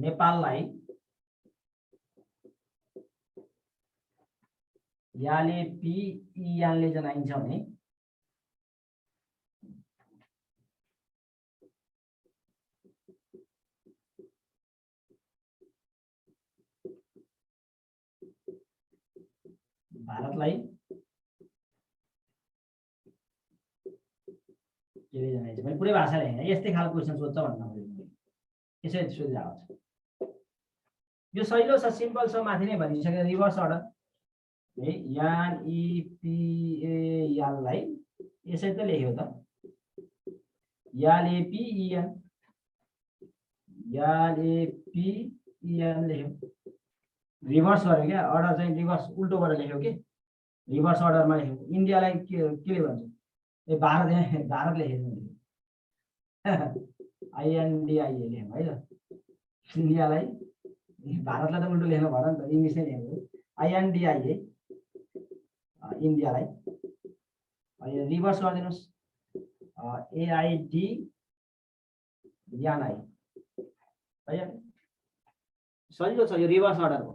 नेपाललाई याले पी इयानले जनाइन्छ भने भारतलाई केले जनाइन्छ भने पुरै भाषाले हैन, यस्तै खालको क्वेसन सोध्छ भन्न खोजेको। यसरी सोधिरहेको छ। यो सजिलो छ, सिम्पल छ, माथि नै भनिसके। रिभर्स अर्डर है, यान इ पी ए याललाई यसरी त लेख्यो त, याले पी इएन, याले पी इएन लेख्यो। रिभर्स गर्यो क्या, अर्डर चाहिँ रिभर्स उल्टोबाट लेख्यो कि रिभर्स अर्डरमा लेख्यो। इन्डियालाई के भन्छ, ए भारत लेखेको आइएनडिआइए लेख्नु है त। इन्डियालाई, भारतलाई त उल्टो लेख्नु भएन नि त, इङ्ग्लिस नै लेख्नु। आइएनडिआइए इन्डियालाई, रिभर्स गरिदिनुहोस् एआइडी यानआई है। सजिलो छ यो रिभर्स अर्डर हो।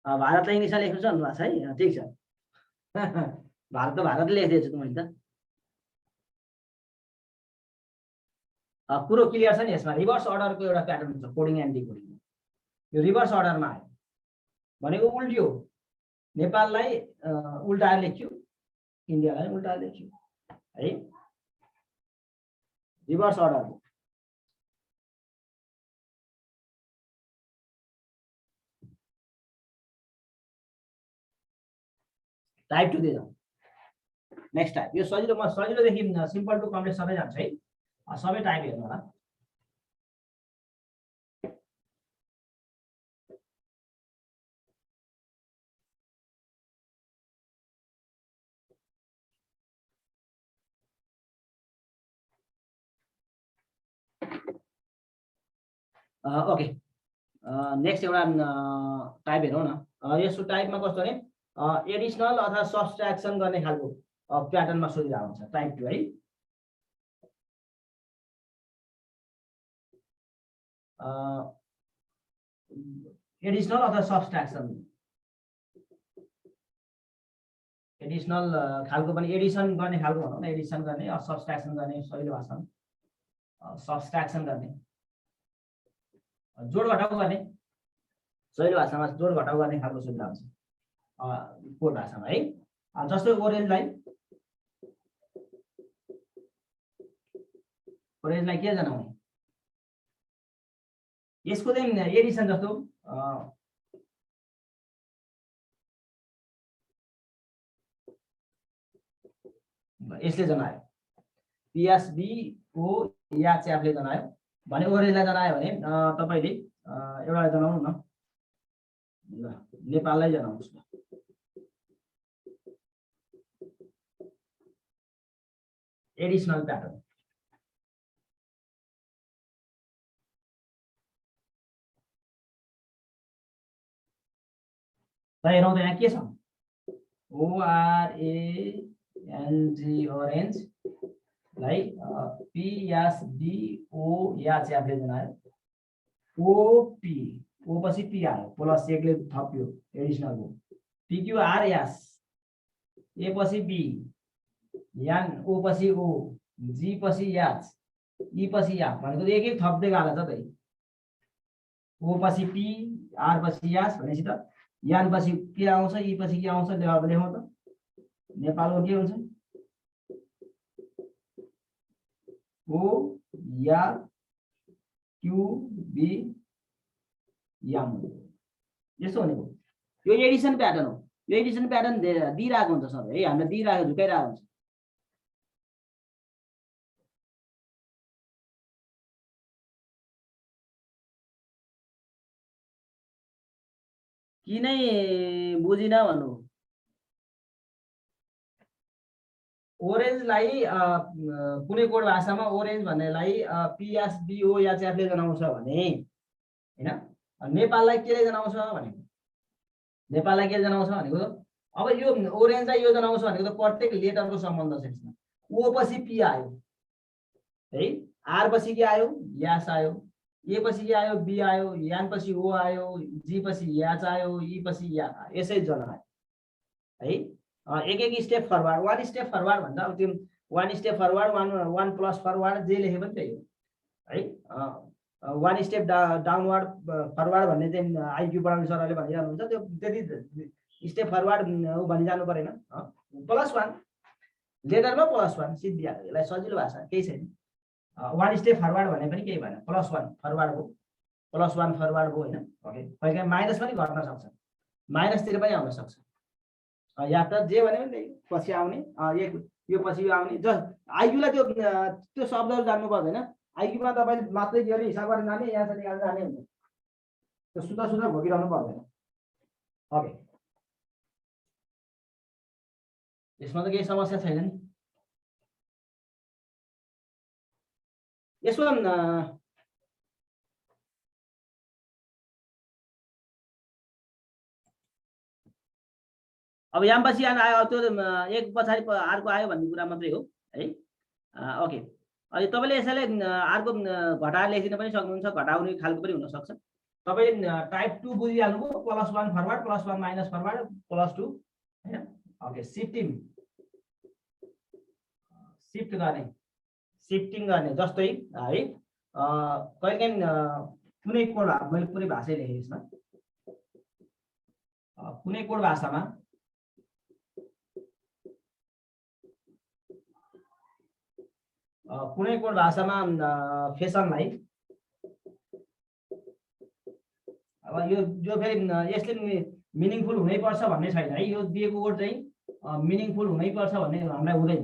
भारतलाई इङ्ग्लिसमा लेख्नु छ भन्नुभएको छ है, ठिक छ। भारत त भारतले लेखिदिएछु त मैले त। कुरो क्लियर छ नि यसमा। रिभर्स अर्डरको एउटा प्याटर्न हुन्छ कोडिङ एन्ड डिकोडिङ। यो रिभर्स अर्डरमा आयो भनेको उल्टियो, नेपाललाई उल्टाएर लेख्यो, इन्डियालाई उल्टाएर लेख्यो है। रिभर्स अर्डर हो। टाइप 2 दिन्छ। नेक्स्ट टाइप, यो सजिलोदेखि सिम्पल टु कम्प्लेक्स सबै जान्छ है। सबै टाइप हेर्नु होला। ओके, नेक्स्ट एउटा टाइप हेरौँ न। यसको टाइपमा कस्तो भने एडिसनल अथवा सब्स्ट्र्याक्सन गर्ने खालको प्याटर्नमा सोधिरहेको हुन्छ टाइप 2 है। एडिसनल अथवा सब्स्ट्र्याक्सन, एडिसनल खालको पनि एडिसन गर्ने खालको भनौँ न, एडिसन गर्ने, सब्स्ट्र्याक्सन गर्ने, सजिलो भाषामा सब्स्ट्र्याक्सन गर्ने, जोड घटाउ गर्ने, सजिलो भाषामा जोड घटाउ गर्ने खालको सुविधा हुन्छ कोड भाषामा है। जस्तो ओरेन्जलाई के जनाउने, यसको चाहिँ एडिसन जस्तो यसले जनायो पिएसबी ओ या च्यापले जनायो भने ओरेन्जलाई जनायो भने तपाईले एउटा जनाउनु न ल नेपाललाई जनाउनुस् न एडिसनल प्याटर्न त हेरौँ त यहाँ के छ ओआरएएनजी ओरेन्ज लाई पिएसबीओ या च्यापले जनायो ओपी ओ पछि पी आयो प्लस एकले थप्यो एडिसनल हो पिक्युआर एस ए पछि बी यान ओ पछि ओ जी पछि एच ई पछि या भनेको एक एक थप्दै गएको छ त ओ पछि पी आर पछि एस भनेपछि त यान पछि के आउँछ ई पछि के आउँछ लेखौँ त नेपालको के हुन्छ ओ या क्यू बी याम यस्तो भनेको यो एडिसन प्याटर्न हो यो एडिसन प्याटर्न दिइरहेको हुन्छ सर है हामीले दिइरहेको झुकाइरहेको हुन्छ किनै बुझिन भन्नु ओरेन्जलाई कुनै कोड भाषामा ओरेन्ज भन्नेलाई पिएसबीओ या च्यापले जनाउँछ भने हैन नेपाललाई केले जनाउँछ भनेको नेपाललाई के जनाउँछ भनेको अब यो ओरेन्जलाई यो जनाउँछ भनेको त प्रत्येक लेटरको सम्बन्ध छ यसमा ओ पछि पी आयो है आर पछि के आयो यास आयो ए पछि के आयो बी आयो यान पछि ओ आयो जी पछि याच आयो ई पछि या यसै जनायो है एक एक step forward one step forward भन्दा अब त्यो one step forward one plus forward जे लेखे पनि त्यही हो है वान स्टेप डाउनवर्ड फरवर्ड भन्ने चाहिँ आइक्यू पढाउने सरले भनिरहनुहुन्छ त्यो त्यति स्टेप फरवर्ड भनिजानु परेन प्लस वान लेटरमा प्लस वान सिद्धिहाल्यो यसलाई सजिलो भाषा केही छैन वान स्टेप फरवर्ड भने पनि केही भएन प्लस वान फरवर्ड हो प्लस वान फरवर्ड हो होइन ओके कहिले माइनस पनि गर्न सक्छ माइनसतिर पनि आउन सक्छ या त जे भने पनि त्यही पछि आउने यो पछि यो आउने आइक्यूलाई त्यो शब्दहरू जान्नु पर्दैन आइक्यूमा तपाईँ मात्रै गरी हिसाब गरेर जाने यहाँ निकालेर जाने हुन्छ त्यो सुधा सुधा भोगिरहनु पर्दैन ओके यसमा त केही समस्या छैन नि यसमा अब यहाँ पछि आयो त्यो एक पछाडि अर्को आयो भन्ने कुरा मात्रै हो है ओके अनि तपाईँले यसैले अर्को घटाएर लेखिदिन पनि सक्नुहुन्छ घटाउने खालको पनि हुनसक्छ तपाईँले टाइप 2 बुझिहाल्नुभयो plus one forward plus one minus forward plus 2 होइन ओके सिफ्टिङ गर्ने जस्तै है कहिलेकाहीँ कुनै कोड मैले पुरै भाषै लेखेँ यसमा कुनै कोड भाषामा फेसनलाई अब यो फेरि यसले मिनिङफुल हुनैपर्छ भन्ने छैन है यो दिएको वर्ड चाहिँ मिनिङफुल हुनैपर्छ भन्ने हामीलाई हुँदैन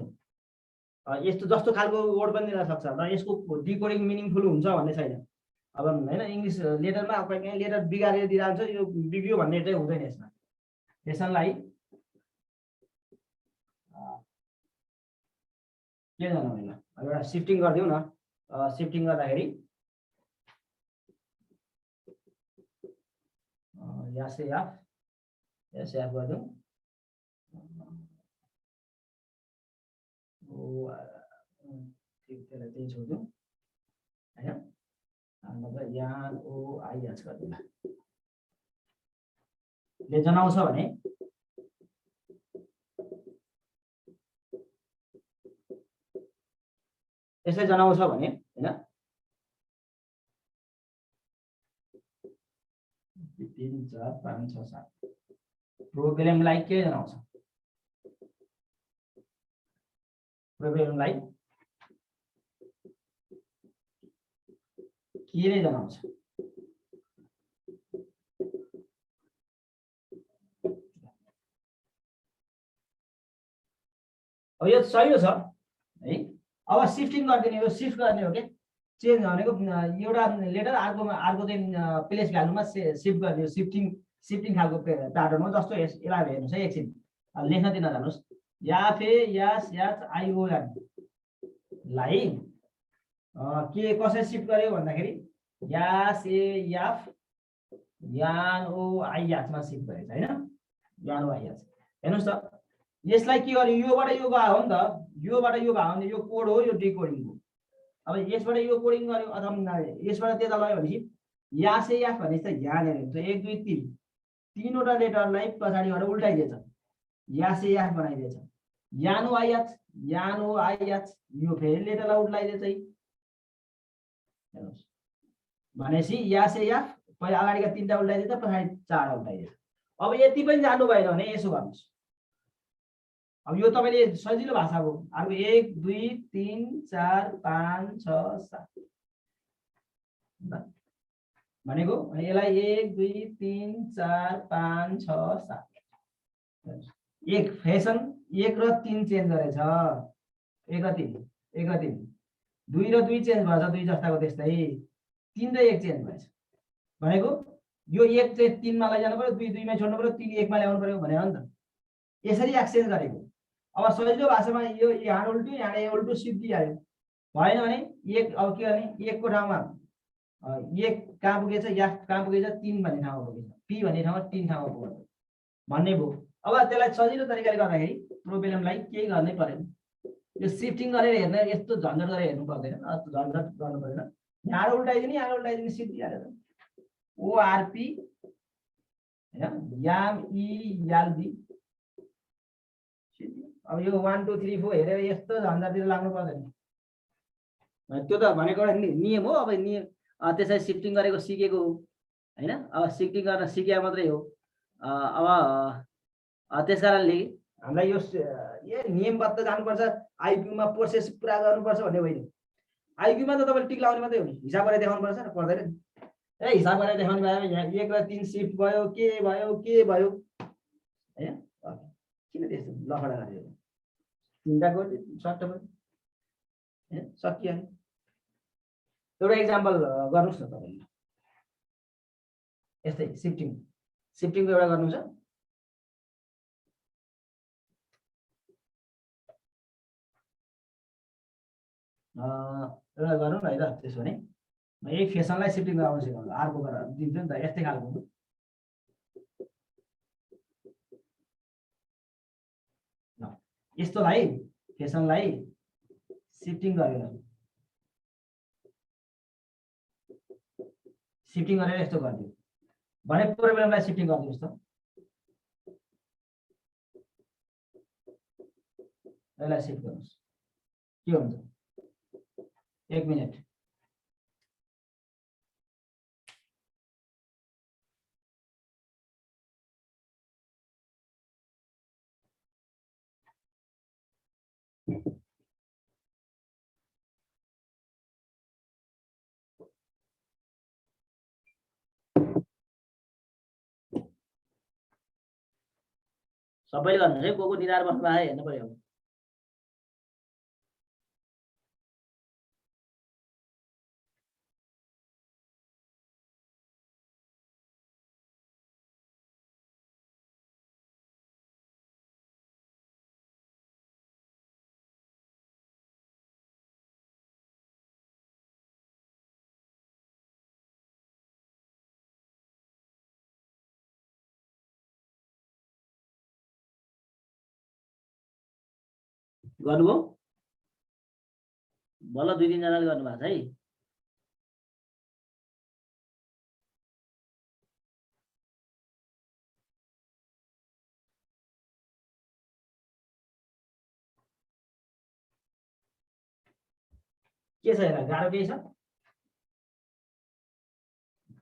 यस्तो जस्तो खालको वर्ड पनि दिन सक्छ र यसको डिकोडिङ मिनिङफुल हुन्छ भन्ने छैन अब होइन इङ्ग्लिस लेटरमा कहीँ लेटर बिगारेर दिइरहन्छ यो बिग्रियो भन्ने चाहिँ हुँदैन यसमा फेसनलाई के जनाउने ल एउटा सिफ्टिङ गरिदिउँ न सिफ्टिङ गर्दाखेरि एफ गरिदिउँ त्यही छोडिदिउँ होइन मतलब यहाँ ओआइएच गरिदिउँला ले जनाउँछ भने यसले जनाउँछ भने हैन 3 4 5 6 7 प्रोग्रामलाई के जनाउँछ प्रोग्रामलाई के जनाउँछ अब यो सही छ है। अब सिफ्टिङ गरिदिने, यो सिफ्ट गर्ने हो के, चेन्ज भनेको एउटा लेटर अर्को चाहिँ प्लेस भ्यालुमा सिफ्ट गर्ने हो। सिफ्टिङ खालको प्याटर्न हो। जस्तो यसलाई हेर्नुहोस् है एकछिन, लेख्न दिन जानुहोस्। याफे यास याच आइओएन लाई के कसरी सिफ्ट गर्यो भन्दाखेरि यास ए याफ यान ओ आई याचमा सिफ्ट गरेछ हैन। यान ओ आई याच हेर्नुहोस् त, यसलाई के गर्यो, योबाट यो गयो हो नि त, योबाट यो भयो भने यो कोड हो, यो डिकोडिङ हो। अब यसबाट यो कोडिङ गर्यो अथवा यसबाट त्यता लग्यो भनेपछि यास ए याफ भनेपछि त यहाँनिर हुन्छ 1 2 3 तीनवटा लेटरलाई पछाडि गएर उल्टाइदिएछ, यास ए याफ बनाइदिएछ। यानो आई याच यो फेरि लेटरलाई उल्टाइदिएछ है। हेर्नुहोस् भनेपछि यास ए याफ पहिला अगाडिका 3टा उल्टाइदिएछ, पछाडि 4टा उल्टाइदिएछ। अब यति पनि जान्नु भएन भने यसो गर्नुहोस्। अब यो तपाईले सजिलो भाषाको अर्को 1 2 3 4 5 6 7 भनेको यसलाई 1 2 3 4 5 6 7 एक फेसन 1 र 3 चेन्ज गरेछ, 1 र 3 2 र 2 चेन्ज भएछ, 2 जस्ताको त्यस्तै 3 र 1 चेन्ज भएछ भनेको यो 1 चाहिँ 3 मा लैजानु पर्यो, 2 2 मा छोड्नु पर्यो, 3 1 मा ल्याउनु पर्यो भनेर हो नि त। यसरी एक्सचेन्ज गरेको। अब सजिलो भाषामा यो यहाँ उल्टो यहाँ उल्टो सिद्धिहाल्यो भएन भने 1 अब के गर्ने, 1 को ठाउँमा 1 कहाँ पुगेछ, या कहाँ पुगेछ 3 भन्ने ठाउँमा पुगेछ, पी भन्ने ठाउँमा 3 ठाउँमा पुगेछ भन्ने भयो। अब त्यसलाई सजिलो तरिकाले गर्दाखेरि प्रोब्लमलाई केही गर्नै परेन, यो सिफ्टिङ गरेर हेर्न यस्तो झन्झट गरेर हेर्नु पर्दैन, झन्झट गर्नु पर्दैन। यहाँ उल्टाइदिने सिद्धिहाल्यो। ओआरपी हैन, याम इ याल बी। अब यो 1 2 3 4 हेरेर यस्तो झन्झटतिर लाग्नु पर्दैन। त्यो त भनेको एउटा नियम हो। अब नियम त्यसलाई सिफ्टिङ गरेको सिकेको हो हैन। अब सिफ्टिङ गर्न सिकेको मात्रै हो। अब त्यसकारणले हामीलाई यो नियमबद्ध जानुपर्छ, आइक्यूमा प्रोसेस पुरा गर्नुपर्छ भन्ने होइन। आइक्यूमा त तपाईँले टिक लाउने मात्रै हो नि, हिसाब गरेर देखाउनु पर्छ र पर्दैन नि। हिसाब गरेर देखाउने भयो यहाँ 1 र 3 सिफ्ट भयो के भयो हैन। किन त्यस्तो लफडा गर्यो, 3टा गर्यो सर्ट भयो हैन, सकिहाल्यो। एउटा इक्जाम्पल गर्नुस् न तपाईले। यस्तै सिफ्टिङको एउटा गर्नु छ। एउटा गरौँ न है त। त्यसो भने म एक फेसनलाई सिफ्टिङ गराउन सिकाउँछु, अर्को गरेर दिन्छु नि त यस्तै खालको। यस्तोलाई फेसनलाई सिफ्टिङ गरेर यस्तो गरिदियो भने प्रोब्लमलाई सिफ्टिङ गरिदिनुहोस् त। यसलाई सिफ्ट गर्नुहोस्, के हुन्छ 1 मिनेट। सबैले गर्नुहोस् है, को निधार बस्नु भएको हेर्नु पर्यो। गर्नुभयो बल्ल 2 3 जनाले गर्नु भएको छ है। के छ यसलाई गाह्रो केही छ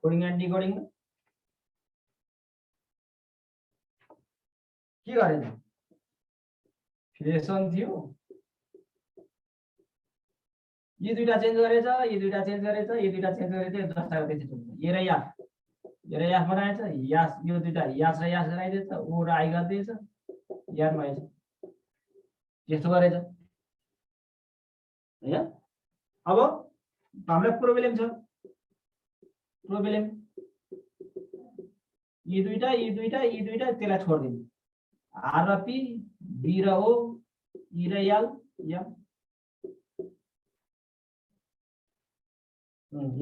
कोडिङ एन्ड डिकोडिङ के गरेन? फेसन थियो, यी दुईटा चेन्ज गरेछ, यी दुईटा चेन्ज गरेछ, यी दुईटा चेन्ज गरेछ, जस्ताको त्यस्तै छ। ए र यास बनाएछ, यास यो दुईटा यास र यास गराइदिएछ, ओ र आई गरिदिएछ, याद भएछ। त्यस्तो गरेछ हैन। अब हामीलाई प्रोब्लेम छ, प्रोब्लेम यी दुईटा त्यसलाई छोड्दिनु, आर र पी, बी र ओ, ई र एल, एम,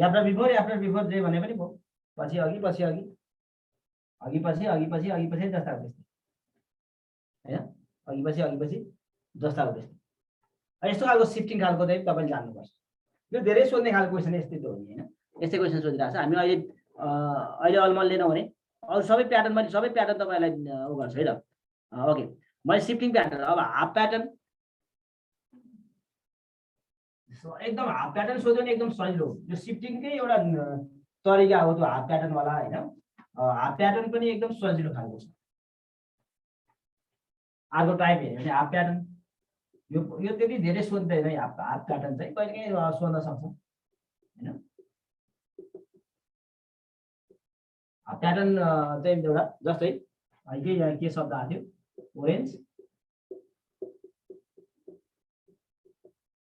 आफ्टर बिफोर जे भने पनि भयो, पछि अघि पछि अघि अघि पछि अघि पछि अघि पछि जस्ता हो त्यस्तै हैन, अघि पछि जस्ता हो त्यस्तै। यस्तो खालको सिफ्टिङ खालको चाहिँ तपाईँले जान्नुपर्छ। यो धेरै सोध्ने खालको क्वेसन यस्तै त हो नि हैन, यस्तै क्वेसन सोधिरहेको छ। हामी अहिले अलमल लिनौँ भने अरू सबै प्याटर्न तपाईँलाई उ गर्छ है त। ओके, मैले सिफ्टिङ प्याटर्न, अब हाफ प्याटर्न एकदम हाफ प्याटर्न सोध्यो भने एकदम सजिलो हो। यो सिफ्टिङकै एउटा तरिका हो त्यो हाफ प्याटर्न वाला हैन। हाफ प्याटर्न पनि एकदम सजिलो खालको छ। अर्को टाइप हेर्यो भने हाफ प्याटर्न, यो त्यति धेरै सोध्दैन है। हाफ प्याटर्न चाहिँ कहिलेकाहीँ सोध्न सक्छ हैन। हाफ प्याटर्न चाहिँ एउटा जस्तै अहिले यहाँ के शब्द आयो, ओरेन्ज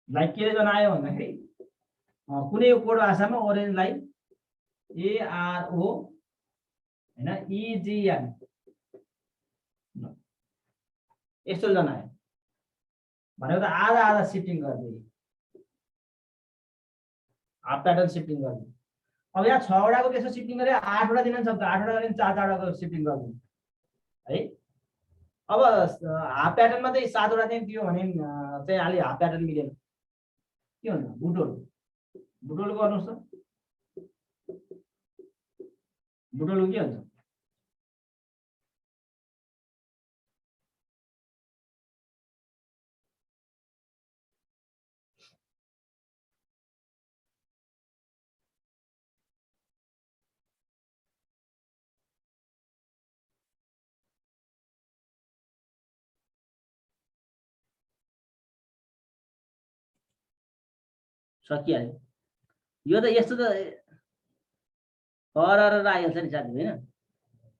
लाइक के जनायो भन्दाखेरि कुनै कोड भाषामा ओरेन्जलाई ARO हैन EGN यस्तो जनायो भनेको त आधा सिफ्टिङ गरिदिए, हाफ प्याटर्न सिफ्टिङ गरिदिए। अब यहाँ 6 वटाको त्यसो सिफ्टिङ गरे 8 वटा दिन सक्छ, 8 वटा गरे 4 वटाको सिफ्टिङ गरिदिनु है। अब हाफ प्याटर्नमा चाहिँ 7 वटा चाहिँ दियो भने चाहिँ अलि हाफ प्याटर्न मिलेन, के हुन्छ बुटोल गर्नुहोस् त, बुटोल के हुन्छ सकिहाल्यो। यो त यस्तो त हरर आइहाल्छ नि साथी होइन।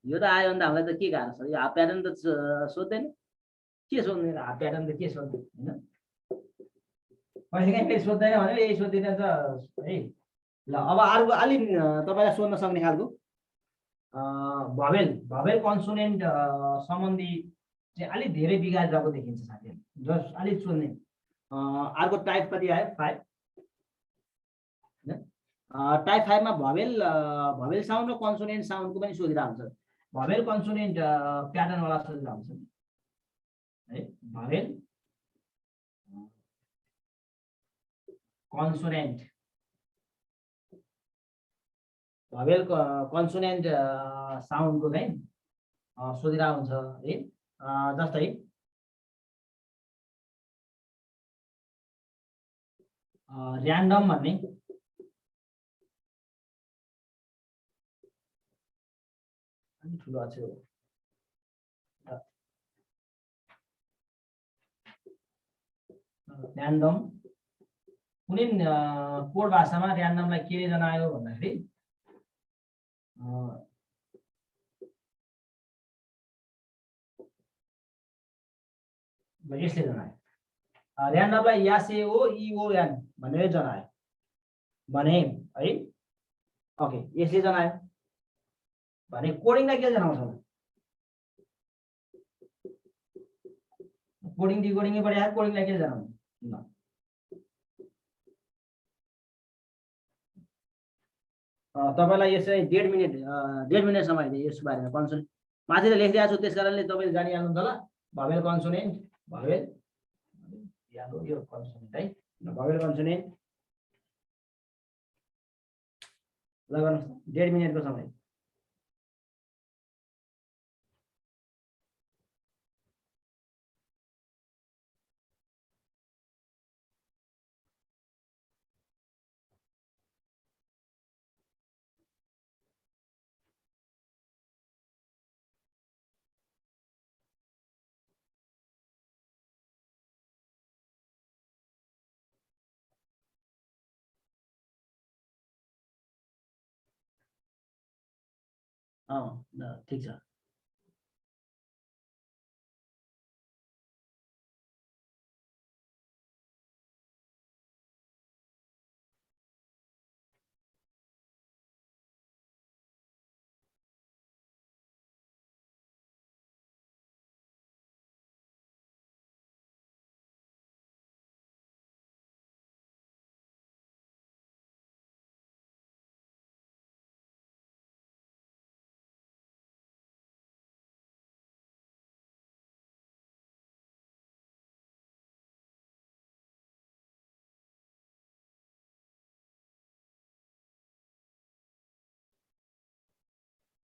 यो त आयो भने त हामीलाई त के गाह्रो छ, यो हाफ प्याटर्न त सोध्दैन, के सोध्ने हाफ प्याटर्न त के सोध्ने होइन। कहिलेकाहीँ फेरि सोध्दैन भने यही सोधिदिन्छ है। ल अब अर्को अलि तपाईँलाई सोध्न सक्ने खालको भवेल कन्सोनेन्ट सम्बन्धी चाहिँ अलिक धेरै बिगारेको देखिन्छ साथीहरू, जस अलिक सोध्ने। अर्को टाइप कति आयो 5 टाइप 5 मा भवेल साउन्ड र कन्सोनेन्ट साउन्डको पनि सोधिरहेको हुन्छ। भवेल कन्सोनेन्ट प्याटर्न वाला सोधिरहेको हुन्छ है। भवेल कन्सोनेन्ट साउन्डको चाहिँ सोधिरहेको हुन्छ है। जस्तै र्यान्डम भन्ने ठुलो अक्षर हो। र्यान्डम कुनै कोड भाषामा र्यान्डमलाई के जनायो भन्दाखेरि यसले जनायो, र्यान्डमलाई YASEOEON भनेर जनायो भने है। ओके, यसले जनायो भने कोडिङलाई के जनाउँछ, कोडिङ डिकोडिङ बढिया, कोडिङलाई के जनाउँछ ल। तपाईँलाई यसै 1.5 मिनट समय दिए यसको बारेमा कन्सोनेन्ट माथि त लेखिदिएको छु, त्यस कारणले तपाईँले जानिहाल्नुहुन्छ होला। भवेल कन्सोनेन्ट, भवेल यो कन्सोनेन्ट है, भवेल कन्सोनेन्ट ल गर्नुहोस् 1.5 मिनटको समय। ठिक छ।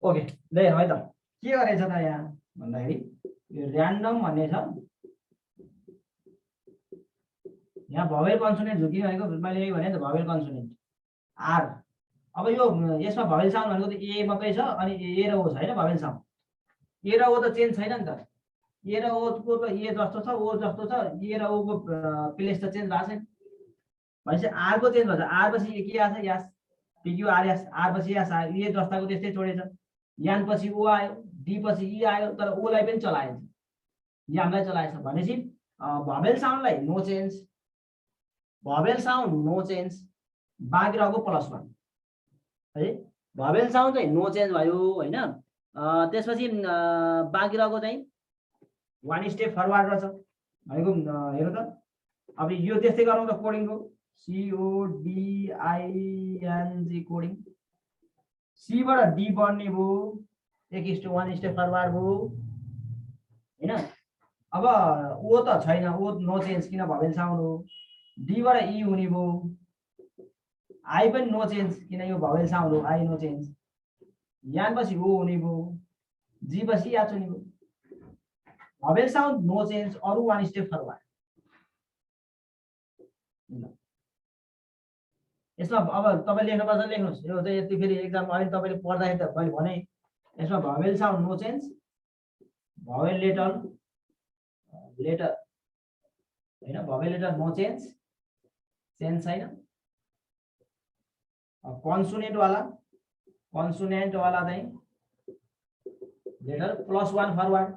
ओके ल हेरौँ है त के गरेछ त यहाँ भन्दाखेरि यो र्यान्डम भन्ने छ यहाँ भवेल कन्सोनेन्ट हो कि भनेको मैले यही भने त भवेल कन्सोनेन्ट आर अब यो यसमा भवेल साउन्ड भनेको त ए मात्रै छ अनि ए र ओ छ हैन भवेल साउन्ड ए र ओ त चेन्ज छैन नि त ए र ओ को त ए जस्तो छ ओ जस्तो छ ए र ओ को प्लेस त चेन्ज भएको छैन भनेपछि आर को चेन्ज भन्छ आर पछि ए के आछ यास पिक्यू आर यास आर पछि यास आयो ए जस्ताको त्यस्तै छोडेछ यान पछि ओ आयो डी पछि ई आयो तर ओ लाई पनि चलाएछ यामलाई चलाएछ भनेपछि भवेल साउन्डलाई no change vowel sound no change बाँकी रहेको +1 है भवेल साउन्ड चाहिँ नो चेन्ज भयो हैन त्यसपछि बाँकी रहेको चाहिँ 1 स्टेप फरवार्ड रहेछ भनेको हेर्नु त अब यो त्यस्तै गरौँ त कोडिङको CODING कोडिङ सी बाट डी बढ्ने भयो 1:1 स्टेप फरवार्ड भयो हैन अब ओ त छैन ओ नो चेन्ज किन भवेल साउन्ड हो डी बाट ई हुने भयो आई पनि नो चेन्ज किन यो भवेल साउन्ड हो आई नो चेन्ज यान पछि ओ हुने भयो जी पछि याच हुने भयो भवेल साउन्ड नो चेन्ज अरु 1 स्टेप फरवार्ड यसमा अब तपाईले लेख्नुपर्छ लेख्नुस् यो चाहिँ यति फेरि एक्जाम अहिले तपाईले पढ्दाखेरि त मैले भने यसमा भवेल साउन्ड नो चेन्ज भवेल लेटर हैन भवेल लेटर नो चेन्ज चेन्ज छैन कन्सोनेन्ट वाला चाहिँ लेटर +1 फरवार्ड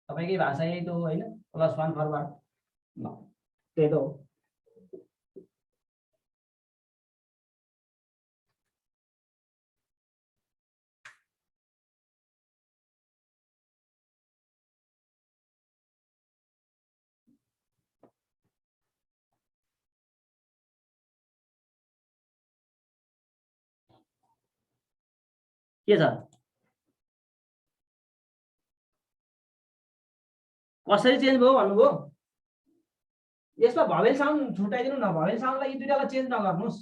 तपाईकै भाषा यही त हो हैन +1 फरवार्ड ल त्यही त हो के छ कसरी चेन्ज भयो भन्नुभयो यसमा भवेल साउन्ड छुटाइदिनु न भवेल साउन्डलाई यी दुईटालाई चेन्ज नगर्नुस्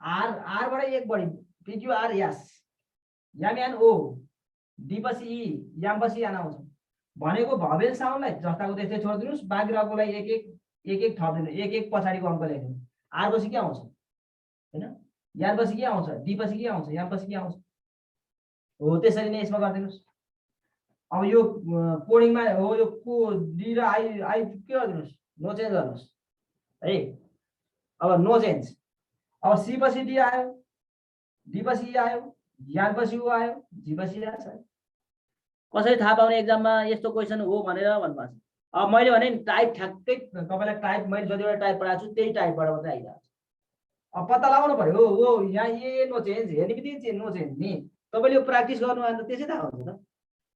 आर आर बाट एक बढी पिक्यू आर यास याम यान ओ डी पछि ई याम पछि यान आउँछ भनेको भवेल साउन्डलाई जस्ताको त्यस्तै छोड्दिनुस् बाँकी रहेकोलाई एक एक थपिदिनु एक पछाडीको अङ्क लेख्दिनु आर पछि के आउँछ हैन यान पछि के आउँछ डी पछि के आउँछ याम पछि के आउँछ हो त्यसरी नै यसमा गर्दिनुस् अब यो कोडिङमा हो यो को डी र आई के गर्दिनुस् नो चेन्ज गर्नुस् है अब नो चेन्ज अब सी पछि डी आयो डी पछि ई आयो यान पछि ओ आयो जी पछि यास आयो कसरी थाहा पाउने एक्जाममा यस्तो क्वेसन हो भनेर भन्नुभएको छ अब मैले भने नि टाइप ठ्याक्कै तपाईलाई टाइप मैले जतिवटा टाइप पढाएको छु त्यही टाइपबाट मात्रै आइरहेको छ अब पत्ता लगाउनु पर्यो हो यहाँ ए नो चेन्ज हेर्ने बित्तिकै नो चेन्ज नि तपाईले यो प्र्याक्टिस गर्नु भने त त्यसै थाहा हुन्छ त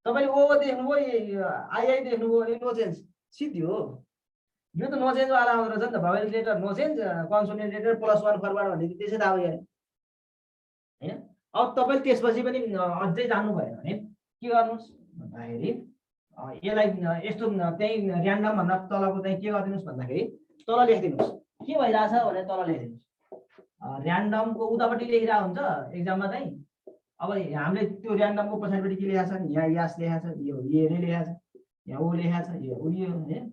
तपाईले ओ देख्नुभयो आई देख्नुभयो नो चेन्ज सिद्धि हो यो त नो चेन्ज वाला आउँदो रहेछ नि त vowel letter no change consonant letter +1 forward भन्ने त्यसै थाहा भयो हैन अब तपाईले त्यसपछि पनि अझै जान्नु भएन भने के गर्नुस् भन्दाखेरि यसलाई यस्तो त्यही र्यान्डम भन्दा तलको चाहिँ के गरिदिनुस् भन्दाखेरि तल लेखिदिनुस् के भइरहेछ भनेर तल लेखिदिनुस् र्यान्डमको उतापट्टि लेखिरहेको हुन्छ एक्जाममा चाहिँ अब हामीले त्यो र्यान्डमको पछाडिपट्टि के लेखेको छ यहाँ यास लेखेको छ यो ए नै लेखेको छ यहाँ ओ लेखेको छ यो उयो हैन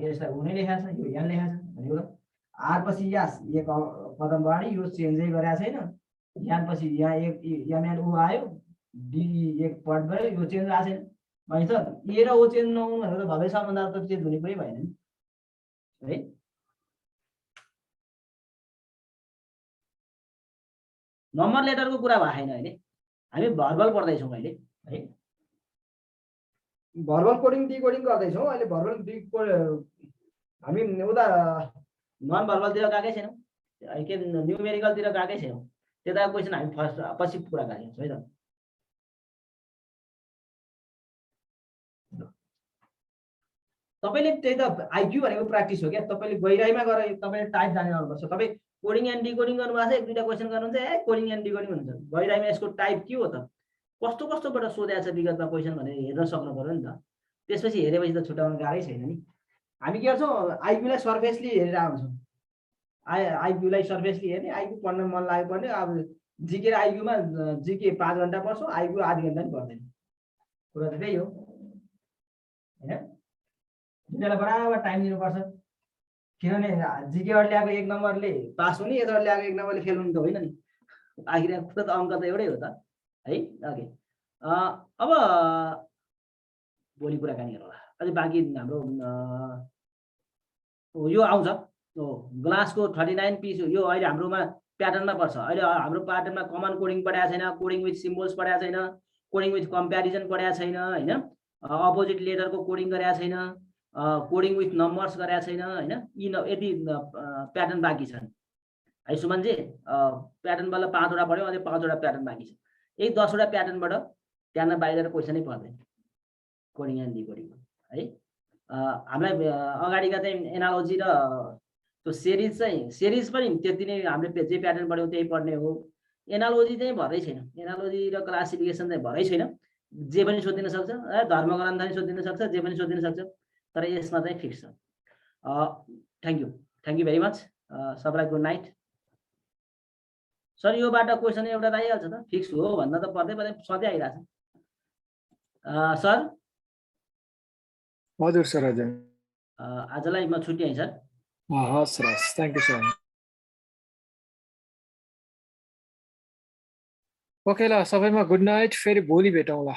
यसलाई ओ नै लेखेको छ यो यहाँ लेखेको छ भनेको आर पछि यास एक कदम बढी यो चेन्जै गरेको छैन यान पछि यहाँ एक यान ओ आयो डी एक पट गयो यो चेन्ज आएको छैन भन्छ ए र ओ चेन्ज नहुनु भनेको त भवेल साउन्ड त चेन्ज हुने कुरै भएन नि है नम्बर लेटरको कुरा भएको छैन अहिले हामी भर्बल पढ्दैछौँ अहिले है भर्बल कोडिङ डिकोडिङ गर्दैछौँ अहिले भर्बल हामी उता नन भर्बलतिर गएकै छैनौँ के न्युमेरिकलतिर गएकै छैनौँ त्यता क्वेसन हामी फर्स्ट पछि कुरा गर्छौँ है त तपाईले त्यही त आइक्यू भनेको प्र्याक्टिस हो क्या तपाईले गहिराइमा गएर तपाईले टाइप जाने गर्नुपर्छ तपाईँ कोडिङ एन्ड डिकोडिङ गर्नुभएको छ एक दुईटा क्वेसन गर्नुहुन्छ ए कोडिङ एन्ड डिकोडिङ हुन्छ गहिराइमा यसको टाइप के हो त कस्तोबाट सोधेको छ विगतमा क्वेसन भनेर हेर्न सक्नु पर्यो नि त त्यसपछि हेरेपछि त छुट्याउन गाह्रै छैन नि हामी के गर्छौँ आइक्यूलाई सर्फेसली हेरेर आउँछौँ आइक्यूलाई सर्फेसली हेर्ने आइक्यू पढ्न मन लाग्यो भने अब जिके र आइक्यूमा जिके 5 घन्टा पढ्छ, आइक्यू आधी घन्टा पनि पढ्दैन। कुरा त त्यही हो हैन? दुईजनालाई बराबर टाइम दिनुपर्छ, किनभने जिकेबाट ल्याएको 1 नम्बरले पास हुने, यताबाट ल्याएको 1 नम्बरले फेल हुने त होइन नि। आखिर कुरा त अङ्क त एउटै हो त है। ओके, अब भोलि कुराकानी गरौँ। अझै बाँकी हाम्रो यो आउँछ ग्लासको 39 पिस यो अहिले हाम्रोमा प्याटर्नमा पर्छ। अहिले हाम्रो प्याटर्नमा कमन कोडिङ पढाएको छैन, कोडिङ विथ सिम्बल्स पढाएको छैन, कोडिङ विथ कम्प्यारिजन पढाएको छैन हैन, अपोजिट लेटरको कोडिङ गरेको छैन, कोडिङ विथ नम्बर्स गरेको छैन हैन। यी यति प्याटर्न बाँकी छन् है सुमनजी। प्याटर्नबाट 5 वटा पढ्यो, अझै 5 वटा प्याटर्न बाँकी छ। यही 10 वटा प्याटर्नबाट त्यहाँ बाहिर क्वेसनै पर्दैन कोडिङ एन्ड डिकोडिङ है। हामीलाई अगाडिका चाहिँ एनालोजी र त्यो सेरिज पनि त्यति नै हामीले जे प्याटर्न पढ्यौँ त्यही पढ्ने हो। एनालोजी चाहिँ भरै छैन, एनालोजी र क्लासिफिकेसन चाहिँ भरै छैन। जे पनि सोधिन सक्छ, धर्मग्रन्थ पनि सोधिन सक्छ, जे पनि सोधिन सक्छ, तर यसमा चाहिँ फिक्स छ। Thank you very much. सबैलाई गुड नाइट। सर योबाट क्वेसन एउटा त आइहाल्छ त, फिक्स हो भन्न त पर्दै सधैँ आइरहेछ सर। हजुर सर, हजुर। आजलाई म छुट्टी है सर। हस् sir, thank you sir. Okay ल, सबैमा गुड नाइट, फेरि भोलि भेटौँला।